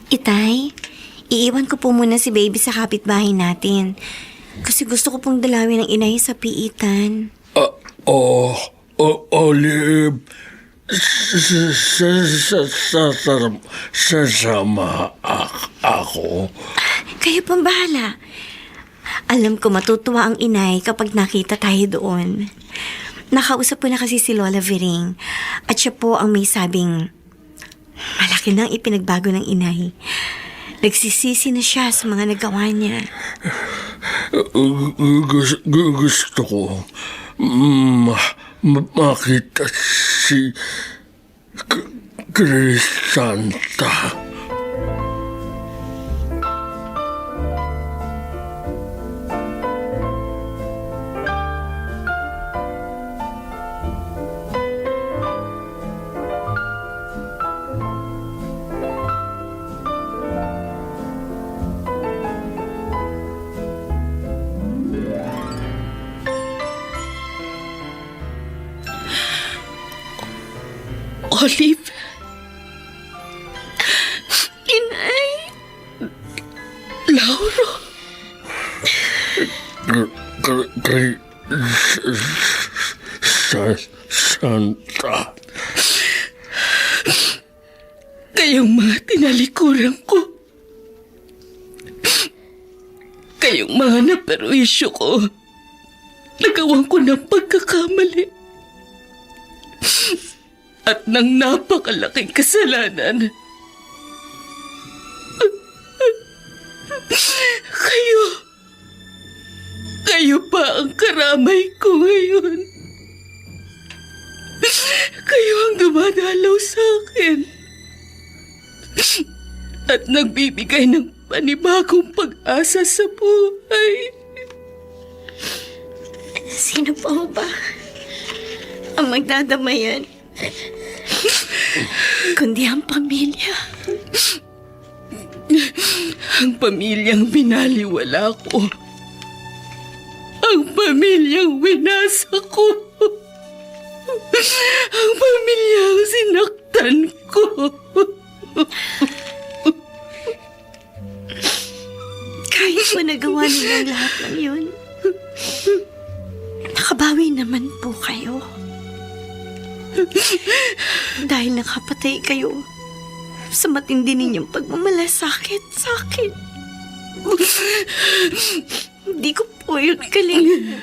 Itay, iiwan ko po muna si baby sa kapitbahay natin. Kasi gusto ko pong dalawin ng inay sa piitan. Olive, sasama ako. Kayo pang bahala. Alam ko matutuwa ang inay kapag nakita tayo doon. Nakausap po na kasi si Lola Viring. At siya po ang may sabing, malaki nang ipinagbago ng inay. Nagsisisi na siya sa mga nagawa niya. Gusto ko makita si Crisanta. Olive. Inay. Lauro. Santa. Kayong mga tinalikuran ko. Kayong mga naperwisyo ko. Nagawan ko ng pagkakamali. At ng napakalaking kasalanan. Kayo pa ang karamay ko ngayon. Kayo ang dumadalaw sa akin. At nagbibigay ng panibagong pag-asa sa buhay. Sino po ba ang magdadamayan? Kundi ang pamilya. Ang pamilyang binaliwala ko. Ang pamilyang winasa ko. Ang pamilyang sinaktan ko. Kahit pa nagawa nilang lahat ng yun, nakabawi Dahil nakapatay kayo sa matindi ninyong pagmamalasakit sa akin. Hindi ko po yun kalimutan.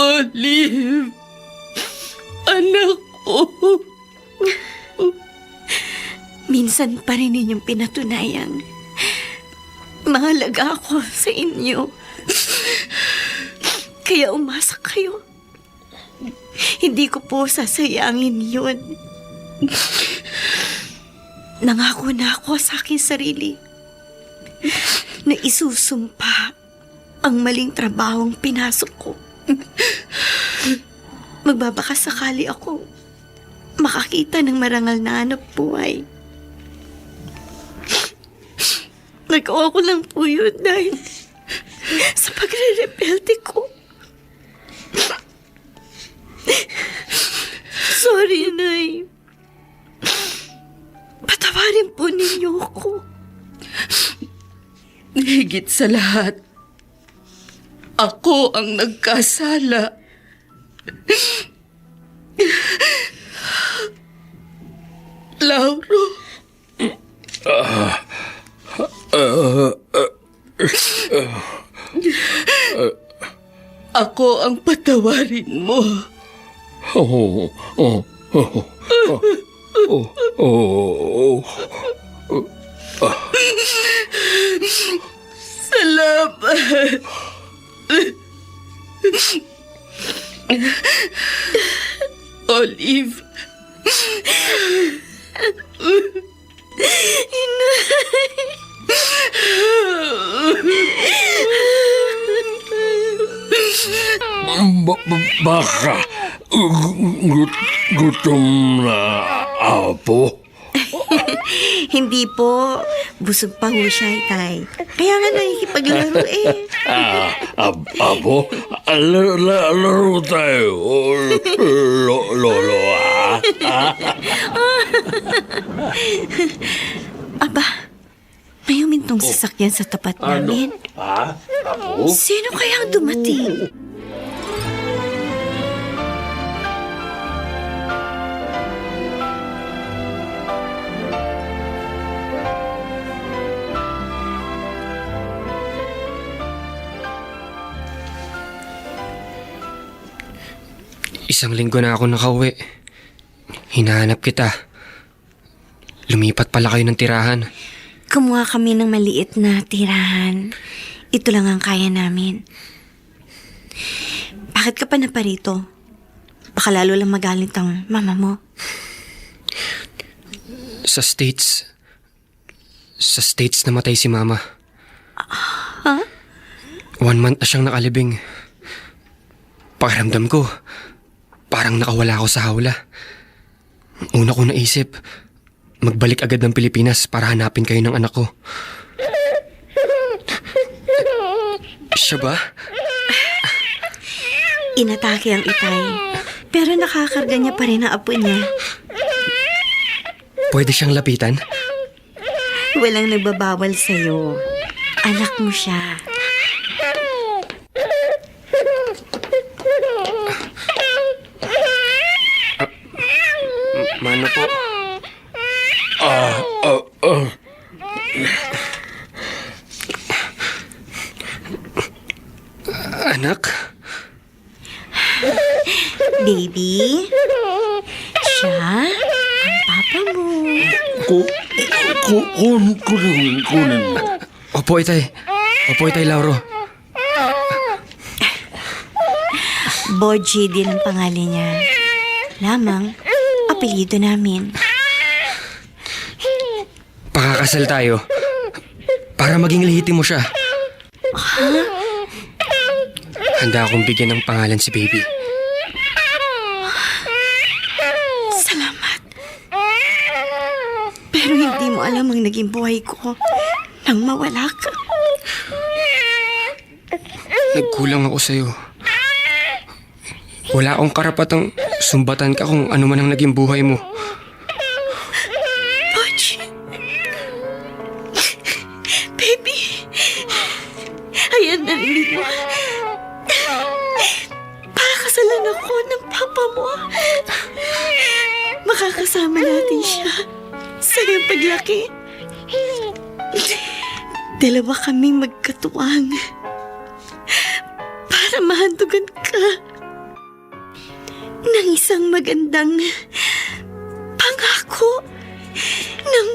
Olive, anak ko. Minsan pa rin ninyong pinatunayang mahalaga ako sa inyo. Kaya umasa kayo. Hindi ko po sasayangin yun. Nangako na ako sa aking sarili na isusumpa ang maling trabahong pinasok ko. Magbabakasakali ako makakita ng marangal na hanap buhay. Nagawa ko lang po yun dahil sa pagre-rebelde ko. Sorry, Nay. Patawarin po ninyo ako. Higit sa lahat, ako ang nagkasala. Lauro. Ako ang patawarin mo. Salamat. Olive. Baka gutom na apo. Hindi po. Busog pa ho siya, Itay. Kaya nga nakikipaglaro eh. Apo, laro tayo, lolo, Aba, may humintong sasakyan sa tapat namin. Apo? Sino kaya ang dumating? Isang linggo na ako nakauwi. Hinahanap kita. Lumipat pala kayo ng tirahan. Kumuha kami ng maliit na tirahan. Ito lang ang kaya namin. Bakit ka pa naparito? Baka lalo lang magalit ang mama mo. Sa States namatay si mama. Huh? 1 month na siyang nakalibing. Pakiramdam ko, parang nakawala ako sa hawla. Una ko naisip, magbalik agad ng Pilipinas para hanapin kayo ng anak ko. Siya ba? Inatake ang Itay. Pero nakakarga niya pa rin ang apo niya. Pwede siyang lapitan? Walang nagbabawal sa'yo. Anak mo siya. Mano po? Anak? Baby? Siya? Ang papa mo. Kunin. Opo, Itay. Opo, Itay Lauro. Boji din ang pangalan niya. Lamang, apelyido namin. Pakakasal tayo. Para maging lehitimo siya. Handa akong bigyan ng pangalan si baby. Salamat. Pero hindi mo alam ang naging buhay ko nang mawala ka. Nagkulang ako sa'yo. Wala akong karapatang sumbatan ka kung ano man ang naging buhay mo. Boji. Baby. Ayan, narinig mo. Pakakasalan ako ng papa papa mo. Makakasama natin siya sa iyong paglaki. Dalawa kaming magkatuwang para mahandugan ka ng isang magandang pangako ng